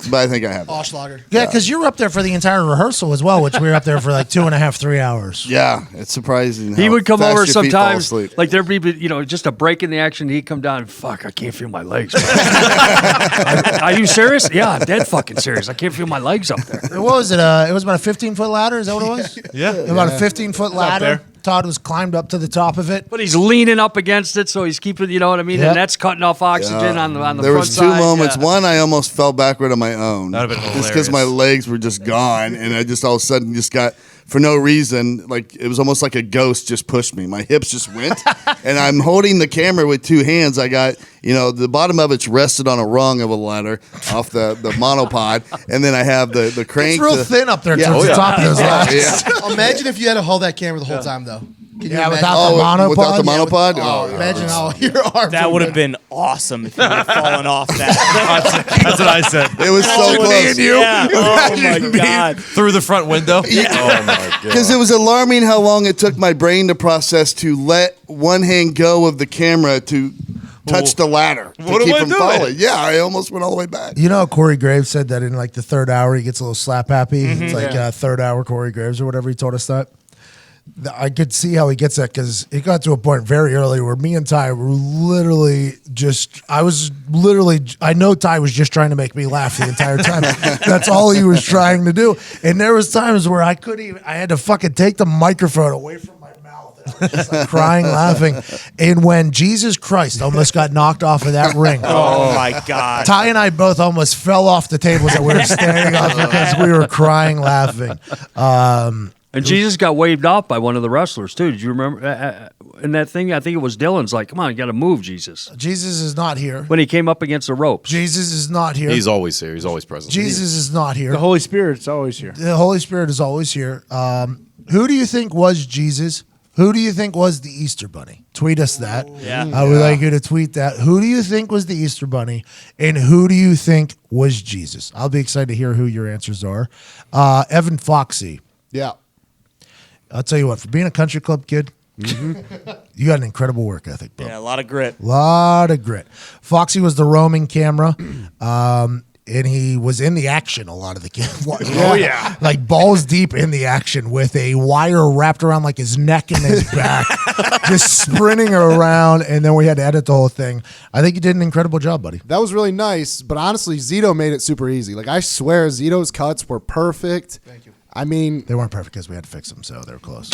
S3: but I think I have.
S7: Oschlager.
S1: Yeah, because you were up there for the entire rehearsal as well, which we were up there for like 2.5, 3 hours.
S3: Yeah, it's surprising.
S6: He
S3: how
S6: would come
S3: fast
S6: over
S3: your feet fall
S6: sometimes,
S3: asleep.
S6: like there'd be, just a break in the action. He'd come down, fuck, I can't feel my legs. Are you serious? Yeah, I'm dead fucking serious. I can't feel my legs up there.
S1: What was it? It was about a 15-foot ladder. Is that what it was?
S4: Yeah.
S1: About a 15-foot ladder.
S10: there.
S1: Todd was climbed up to the top of it.
S6: But he's leaning up against it, so he's keeping, you know what I mean?
S1: Yep.
S6: And that's cutting off oxygen on the
S3: There
S6: front
S3: was two
S6: side.
S3: moments.
S6: Yeah.
S3: One, I almost fell backward on my own.
S4: That'd have been
S3: Just because my
S4: hilarious.
S3: legs were just gone, and I just all of a sudden just got for no reason. Like it was almost like a ghost just pushed me. My hips just went, and I'm holding the camera with two hands. I got, the bottom of it's rested on a rung of a ladder off the monopod, and then I have the crank.
S1: It's real thin up there towards the top of those ladders.
S7: Imagine if you had to hold that camera the whole time, though. Can you imagine?
S1: Without the monopod.
S3: Without the monopod?
S7: Imagine how your arms.
S5: That would have been awesome if you would have fallen off that.
S4: That's what I said.
S3: It was so close.
S5: Yeah. Oh my God.
S4: Through the front window.
S9: Oh my god!
S3: Because it was alarming how long it took my brain to process to let one hand go of the camera to touch the ladder to
S4: What am
S3: keep
S4: I
S3: from
S4: doing?
S3: falling. Yeah, I almost went all the way back.
S1: Corey Graves said that in like the third hour he gets a little slap happy. It's like third hour Corey Graves or whatever. He told us that. I could see how he gets that because it got to a point very early where me and Ty were literally I know Ty was just trying to make me laugh the entire time. That's all he was trying to do. And there was times where I had to fucking take the microphone away from my mouth. And I was just like crying, laughing. And when Jesus Christ almost got knocked off of that ring.
S5: Oh my God.
S1: Ty and I both almost fell off the tables that we were standing on because we were crying, laughing.
S6: And Jesus got waved off by one of the wrestlers, too. Did you remember? In that thing, I think it was Dylan's like, come on, you got to move, Jesus.
S1: Jesus is not here.
S6: When he came up against the ropes.
S1: Jesus is not here.
S9: He's always here. He's always present.
S1: Jesus is not here.
S10: The Holy Spirit's always here.
S1: The Holy Spirit is always here. Who do you think was Jesus? Who do you think was the Easter Bunny? Tweet us that.
S5: Yeah.
S1: I would like you to tweet that. Who do you think was the Easter Bunny? And who do you think was Jesus? I'll be excited to hear who your answers are. Evan Foxy.
S11: Yeah.
S1: I'll tell you what, for being a country club kid, you got an incredible work ethic, bro.
S5: Yeah, a lot of grit.
S1: Lot of grit. Foxy was the roaming camera, and he was in the action a lot of the camera.
S10: Oh, yeah.
S1: Like balls deep in the action with a wire wrapped around like his neck and his back, just sprinting around, and then we had to edit the whole thing. I think you did an incredible job, buddy.
S11: That was really nice, but honestly, Zito made it super easy. Like, I swear Zito's cuts were perfect. Thank you. I mean,
S1: they weren't perfect because we had to fix them, so they were close.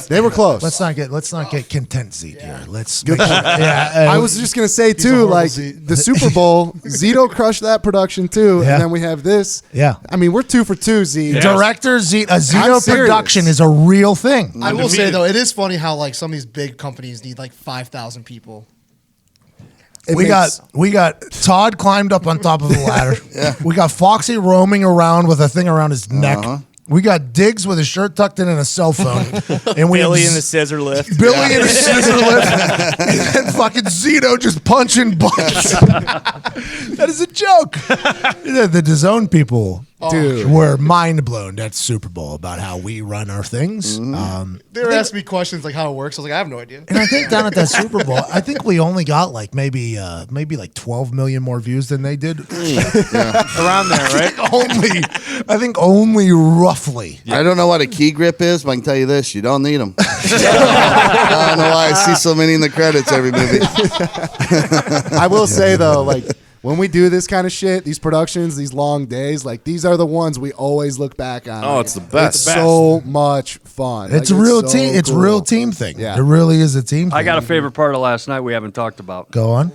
S11: They were close.
S1: Let's not get content Zeke here. Let's.
S11: Good
S1: make sure,
S11: I was just gonna say too, like the Super Bowl, Zito crushed that production too, and then we have this.
S1: Yeah,
S11: I mean we're 2 for 2. Z
S1: director Zito production is a real thing.
S7: I will say though, it is funny how like some of these big companies need like 5,000 people.
S1: We got Todd climbed up on top of the ladder. We got Foxy roaming around with a thing around his neck. We got Diggs with his shirt tucked in and a cell phone. And we
S5: Billy in the scissor lift.
S1: Billy in the scissor lift. And then fucking Zito just punching butts. That is a joke. The DAZN people were mind blown at Super Bowl about how we run our things.
S7: They were asking me questions like how it works. I was like, I have no idea.
S1: And I think down at that Super Bowl, I think we only got like maybe like 12 million more views than they did.
S10: Around there, right?
S1: I think only roughly.
S3: I don't know what a key grip is, but I can tell you this: you don't need them. I don't know why I see so many in the credits every movie.
S11: I will say though, like when we do this kind of shit, these productions, these long days, like these are the ones we always look back on.
S9: Oh, it's the best.
S11: It's so much fun.
S1: It's a real team. It's a real team thing.
S11: Yeah.
S1: It really is a team thing.
S6: I got a favorite part of last night we haven't talked about.
S1: Go on.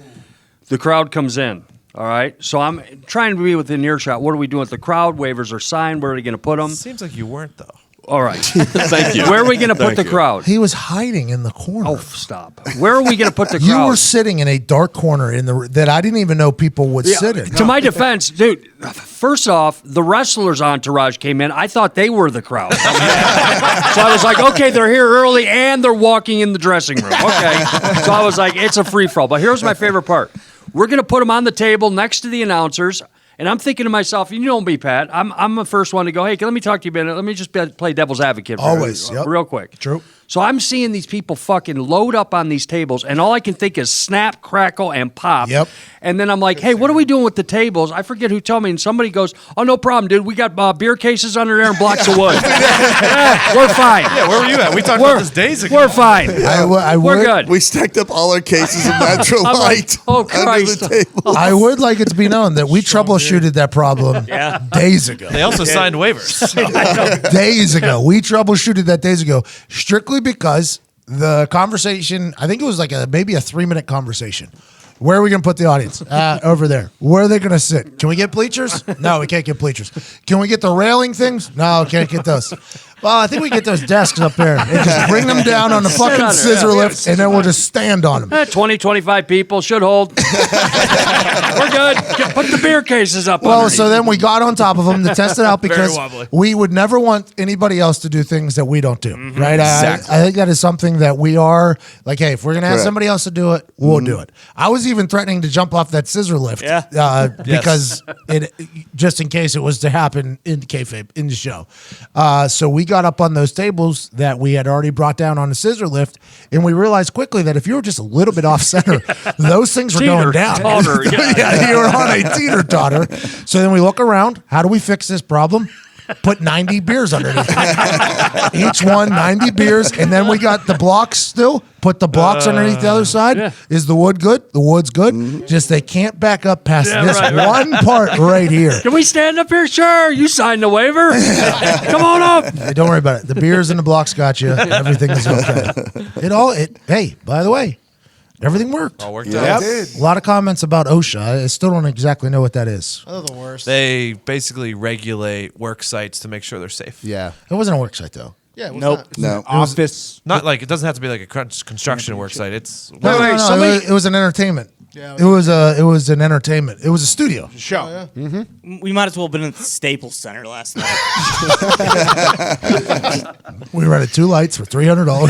S6: The crowd comes in. All right. So I'm trying to be within earshot. What are we doing with the crowd? Waivers are signed. Where are we going to put them?
S4: Seems like you weren't, though.
S6: All right.
S9: Thank you.
S6: Where are we going to put the crowd?
S1: He was hiding in the corner.
S6: Oh, stop. Where are we going to put the crowd?
S1: You were sitting in a dark corner that I didn't even know people would sit in.
S6: To my defense, dude, first off, the wrestlers' entourage came in. I thought they were the crowd. So I was like, okay, they're here early and they're walking in the dressing room. Okay. So I was like, it's a free-for-all. But here's my favorite part. We're going to put them on the table next to the announcers. And I'm thinking to myself, you know me, Pat. I'm the first one to go, hey, let me talk to you a minute. Let me just play devil's advocate for
S1: Always,
S6: you, real quick.
S1: True.
S6: So I'm seeing these people fucking load up on these tables, and all I can think is snap, crackle, and pop.
S1: Yep.
S6: And then I'm like, hey, what are we doing with the tables? I forget who told me, and somebody goes, oh, no problem, dude. We got beer cases under there and blocks of wood. Yeah, we're fine.
S4: Yeah, where were you at? We talked about this days ago.
S6: We're fine. We're good.
S3: We stacked up all our cases of natural
S6: I'm like,
S3: light
S6: oh,
S3: under
S6: Christ.
S3: the table.
S1: I would like it to be known that we troubleshooted that problem days ago.
S4: They also signed waivers.
S1: Days ago. We troubleshooted that days ago strictly because the conversation, I think it was like maybe a 3-minute conversation. Where are we going to put the audience? Over there. Where are they going to sit? Can we get bleachers? No, we can't get bleachers. Can we get the railing things? No, can't get those. Well, I think we get those desks up there and just bring them down on the
S6: Sit
S1: fucking
S6: on it.
S1: scissor lift, and then we'll just stand on them.
S6: 20, 25 people should hold. We're good. Put the beer cases up.
S1: Well,
S6: underneath.
S1: so then we got on top of them to test it out because
S4: wobbly.
S1: we would never want anybody else to do things that we don't do, right?
S9: Exactly.
S1: I think that is something that we are like, hey, if we're going to have
S3: Correct.
S1: somebody else to do it, we'll do it. I was even threatening to jump off that scissor lift because it just in case it was to happen in the kayfabe, in the show. So we got up on those tables that we had already brought down on the scissor lift, and we realized quickly that if you were just a little bit off center, those things were going down.
S6: Teeter-totter, yeah.
S1: You were on a teeter-totter. So then we look around. How do we fix this problem? Put 90 beers underneath. Each one, 90 beers. And then we got the blocks still. Put the blocks underneath the other side.
S6: Yeah.
S1: Is the wood good? The wood's good. Just they can't back up past this one part right here.
S6: Can we stand up here? Sure. You signed the waiver. Come on up.
S1: Hey, don't worry about it. The beers and the blocks got you. Everything is okay. Hey, by the way, everything worked.
S4: All worked
S2: Yeah,
S4: out.
S2: it did.
S1: A lot of comments about OSHA. I still don't exactly know what that is.
S7: Oh, the worst.
S4: They basically regulate work sites to make sure they're safe.
S11: Yeah.
S1: It wasn't a work site though.
S7: Yeah, it was
S5: Nope.
S7: not-
S3: No.
S10: Office.
S4: Not like it doesn't have to be like a construction work site. It's
S1: No,
S6: somebody-
S1: it was an entertainment.
S7: Yeah,
S1: It was an entertainment. It was a studio.
S10: Show.
S5: We might as well have been at the Staples Center last night.
S1: We rented 2 lights for $300.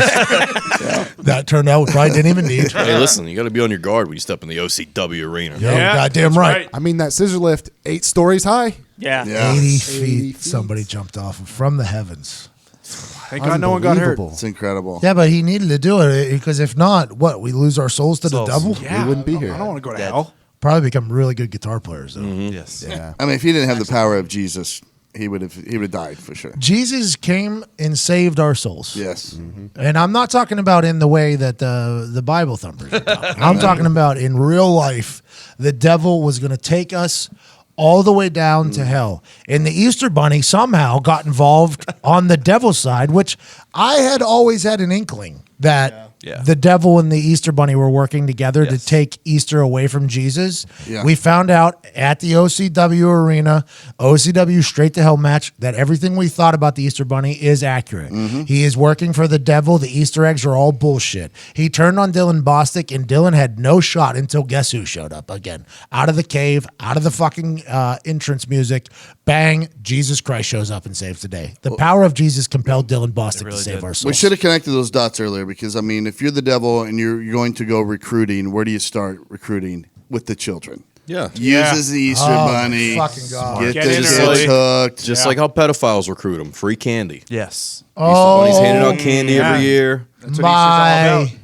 S1: That turned out we probably didn't even need.
S9: Hey, listen, you got to be on your guard when you step in the OCW arena.
S1: Yo,
S10: Yeah,
S1: goddamn
S10: that's
S1: right.
S11: I mean, that scissor lift, 8 stories high.
S5: Yeah.
S3: Yeah.
S1: 80
S11: feet.
S1: feet. Somebody jumped off from the heavens.
S10: Thank God no one got hurt.
S11: Unbelievable.
S3: It's incredible.
S1: Yeah, but he needed to do it because if not, what? We lose our souls to the
S4: Souls.
S1: devil?
S10: Yeah,
S11: We wouldn't be
S10: I
S11: here.
S10: don't want to go to hell.
S1: Probably become really good guitar players though.
S4: yes.
S11: Yeah.
S3: I mean, if he didn't have the power of Jesus, he would have died for sure.
S1: Jesus came and saved our souls.
S3: Yes.
S1: And I'm not talking about in the way that the Bible thumpers are talking. I'm talking about in real life. The devil was going to take us all the way down to hell. And the Easter Bunny somehow got involved on the devil's side, which I had always had an inkling that
S4: Yeah.
S1: the devil and the Easter Bunny were working together to
S4: Yes.
S1: take Easter away from Jesus.
S3: Yeah.
S1: We found out at the OCW arena, OCW straight to hell match, that everything we thought about the Easter Bunny is accurate. He is working for the devil. The Easter eggs are all bullshit. He turned on Dylan Bostic, and Dylan had no shot until guess who showed up again? Out of the cave, out of the fucking entrance music. Bang, Jesus Christ shows up and saves the day. The power of Jesus compelled Dylan Bostic
S4: really
S1: to save
S4: did.
S1: our souls.
S3: We should have connected those dots earlier because, I mean, if you're the devil and you're going to go recruiting, where do you start recruiting? With the children.
S9: Yeah.
S3: Uses the Easter
S1: Oh,
S3: Bunny.
S1: fucking God.
S3: Get
S10: Get
S3: the
S10: in
S3: kids
S10: early.
S3: hooked.
S9: Just like how pedophiles recruit them. Free candy.
S4: Yes.
S9: Easter Bunny's handing out candy
S10: yeah.
S9: every year.
S10: That's what Easter's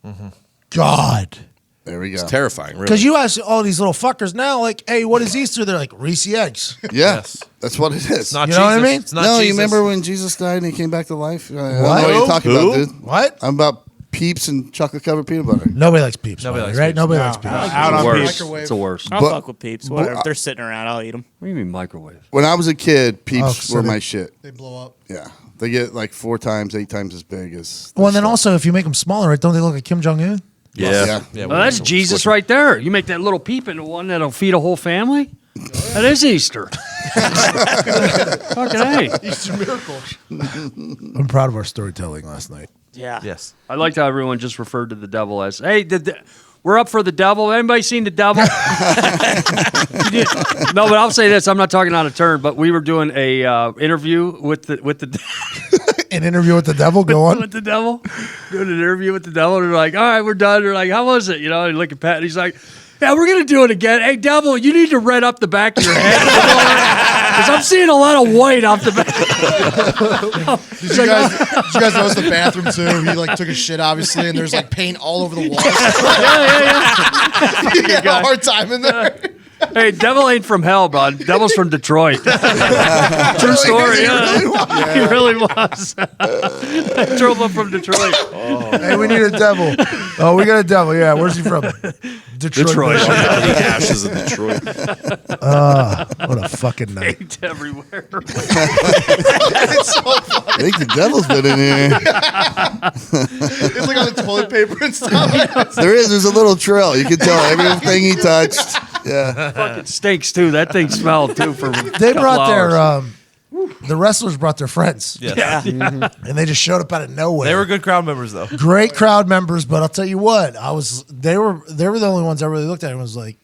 S10: all
S1: My God.
S3: There we go.
S9: It's terrifying, really.
S1: Because you ask all these little fuckers now, like, hey, what is Easter? They're like, Reese eggs.
S3: Yeah,
S4: Yes.
S3: that's what it is.
S4: It's not
S1: You know what I
S4: Jesus.
S1: mean?
S4: It's not
S3: No, you
S4: Jesus.
S3: remember when Jesus died and he came back to life? I don't know
S1: What?
S3: what you're talking
S9: Who?
S3: about, dude.
S1: What?
S3: I'm about Peeps and chocolate covered peanut butter.
S1: Nobody likes peeps.
S4: Nobody
S1: Nobody
S4: likes
S1: right?
S4: Peeps.
S1: Nobody
S10: No.
S1: likes peeps.
S10: Out
S6: It's
S10: on
S6: the worst.
S10: Peeps.
S7: Microwave.
S6: It's the worst.
S5: I'll
S3: But-
S5: fuck with Peeps. Whatever. If they're sitting around, I'll eat them.
S6: What do you mean microwave?
S3: When I was a kid, Peeps
S1: so
S3: were
S1: they-
S3: my shit.
S7: They blow up.
S3: Yeah. They get like 4 times, 8 times as big as.
S1: Well, and then also, if you make them smaller, right, don't they look like Kim Jong Un?
S9: yeah.
S3: Yeah.
S6: Well, that's Jesus right there. You make that little peep into one that'll feed a whole family. That is Easter. Fucking A.
S7: Easter miracle.
S1: I'm proud of our storytelling last night.
S5: Yeah.
S4: Yes.
S6: I liked how everyone just referred to the devil as, hey, we're up for the devil. Anybody seen the devil? No, but I'll say this. I'm not talking out of turn, but we were doing a interview with the
S1: An interview with the devil, go on.
S6: with the devil. Doing an interview with the devil. And they're like, all right, we're done. They're like, how was it? You know, and look at Pat, and he's like, yeah, we're going to do it again. Hey, devil, you need to red up the back of your head. Because I'm seeing a lot of white off the back.
S7: Did you guys notice the bathroom too? He like took a shit obviously, and there's like paint all over the walls.
S6: Yeah.
S7: He had a hard time in there.
S6: Hey, devil ain't from hell, bud. Devil's from Detroit. True story. Yeah. He really was. I drove up from Detroit.
S1: Hey, we need a devil. Oh, we got a devil. Yeah, where's he from? Detroit.
S9: The ashes of Detroit.
S1: What a fucking night.
S6: Paint everywhere.
S3: I think the devil's been in here.
S7: It's like on the toilet paper and stuff.
S3: There's a little trail. You can tell everything he touched. Yeah.
S6: Fucking stinks, too. That thing smelled, too, for
S1: They brought their the wrestlers brought their friends.
S4: Yes.
S1: And they just showed up out of nowhere.
S4: They were good crowd members, though.
S1: Great crowd members, but I'll tell you what, they were the only ones I really looked at and was like,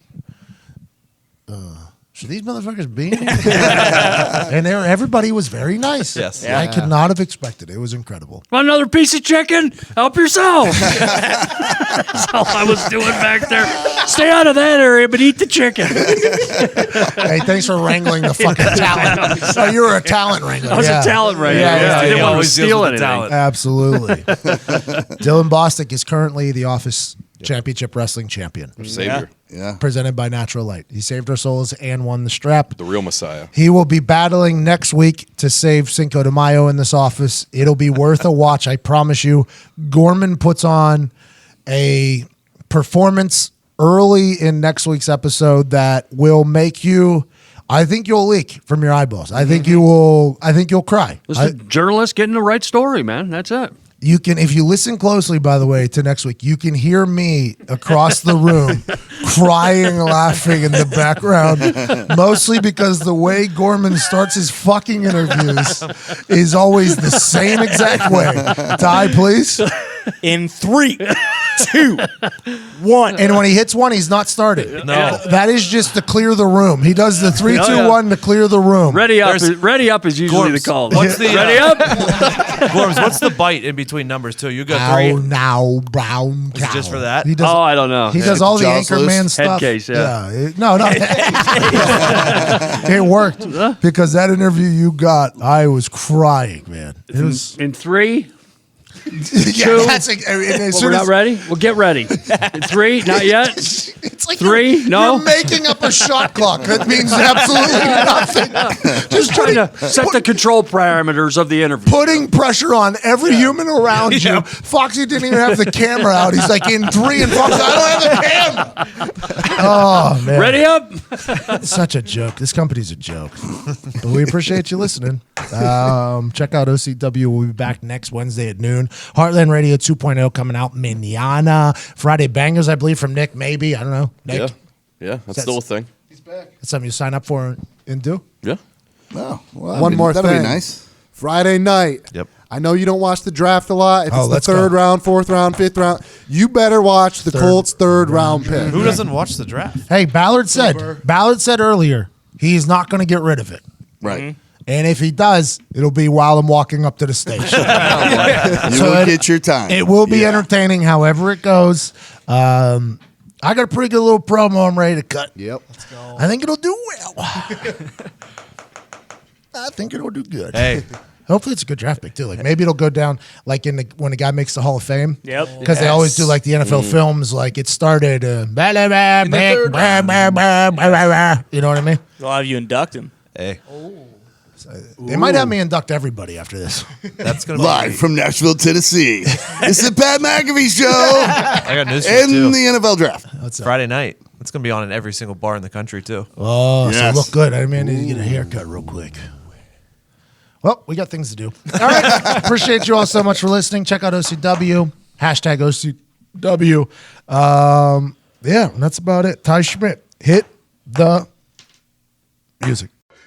S1: should these motherfuckers be here? And everybody was very nice.
S4: Yes.
S1: I could not have expected it. It was incredible.
S6: Want another piece of chicken? Help yourself. That's all I was doing back there. Stay out of that area, but eat the chicken.
S1: Hey, thanks for wrangling the fucking talent. So you were a talent wrangler.
S6: I was a talent wrangler.
S1: Yeah,
S6: I didn't want to
S4: always deals
S6: steal
S4: with the
S6: anything.
S4: talent.
S1: Absolutely. Dylan Bostic is currently the Office Championship Wrestling Champion.
S9: Savior.
S3: Yeah.
S1: Presented by Natural Light. He saved our souls and won the strap.
S9: The real Messiah.
S1: He will be battling next week to save Cinco de Mayo in this office. It'll be worth a watch, I promise you. Gorman puts on a performance early in next week's episode that will make you, I think you'll leak from your eyeballs. I think you'll cry.
S6: It's the journalist getting the right story, man. That's it.
S1: You can, if you listen closely, by the way, to next week, you can hear me across the room crying, laughing in the background, mostly because the way Gorman starts his fucking interviews is always the same exact way. Ty, please.
S5: In 3, 2, 1.
S1: And when he hits one, he's not starting.
S4: No.
S1: That is just to clear the room. He does the 3, 2,
S6: yeah.
S1: 1 to clear the room.
S6: Ready up is usually the call.
S4: What's the
S6: Ready up?
S4: Gorms, what's the bite in between numbers two? You got 3.
S1: Ow, now, brown
S4: Is it just for that?
S1: He does,
S6: Oh, I don't know.
S1: he does all the
S9: Jaws
S1: Anchorman
S9: loose.
S1: stuff.
S6: Head case, yeah.
S1: No. It worked because that interview you got, I was crying, man. It was.
S6: In 3.
S1: Yeah, that's as
S6: Well,
S1: soon
S6: we're not
S1: as
S6: ready? Well, get ready. In 3, not yet.
S1: it's like
S6: 3, no.
S1: you're making up a shot clock. That means absolutely nothing. Just
S6: Trying to set the control parameters of the interview.
S1: putting pressure on every human around you. Foxy didn't even have the camera out. He's like in 3, and Foxy, I don't have the camera. Oh man,
S6: Ready up?
S1: It's such a joke. This company's a joke. But we appreciate you listening. Check out OCW. We'll be back next Wednesday at noon. Heartland Radio 2.0 coming out manana. Friday Bangers, I believe, from Nick, maybe. I don't know. Nick,
S9: Yeah, that's still a thing.
S1: that's something you sign up for and do?
S9: Yeah.
S3: Oh, well,
S11: One more
S3: that'd
S11: thing.
S3: be nice.
S11: Friday night.
S4: Yep.
S11: I know you don't watch the draft a lot. If
S1: Oh,
S11: it's the
S1: let's
S11: third
S1: go.
S11: round, fourth round, fifth round, you better watch the Colts' third round pick.
S4: Who doesn't watch the draft?
S1: Hey, Ballard said earlier he's not going to get rid of it.
S3: Right.
S1: And if he does, it'll be while I'm walking up to the station.
S3: You
S1: So
S3: will get your time.
S1: It will be entertaining however it goes. I got a pretty good little promo I'm ready to cut.
S11: Yep.
S1: I think it'll do well. I think it'll do good.
S4: Hey.
S1: Hopefully it's a good draft pick too. Like maybe it'll go down like when the guy makes the Hall of Fame.
S5: Yep.
S1: Because they always do like the NFL films. Like it started. Blah, blah, blah, blah, blah, blah, blah, blah, blah. You know what I mean?
S5: They'll have you induct him.
S4: Hey.
S1: They might have me induct everybody after this.
S4: That's going to be
S3: Live from Nashville, Tennessee. It's the Pat McAfee Show
S4: I got news for
S3: and
S4: you, too.
S3: the NFL Draft.
S4: Friday night. It's going to be on in every single bar in the country, too.
S1: Oh,
S3: Yes.
S1: so look good. I mean, I need to get a haircut real quick. Well, we got things to do. All right. Appreciate you all so much for listening. Check out OCW. Hashtag OCW. Yeah, that's about it. Ty Schmidt, hit the music.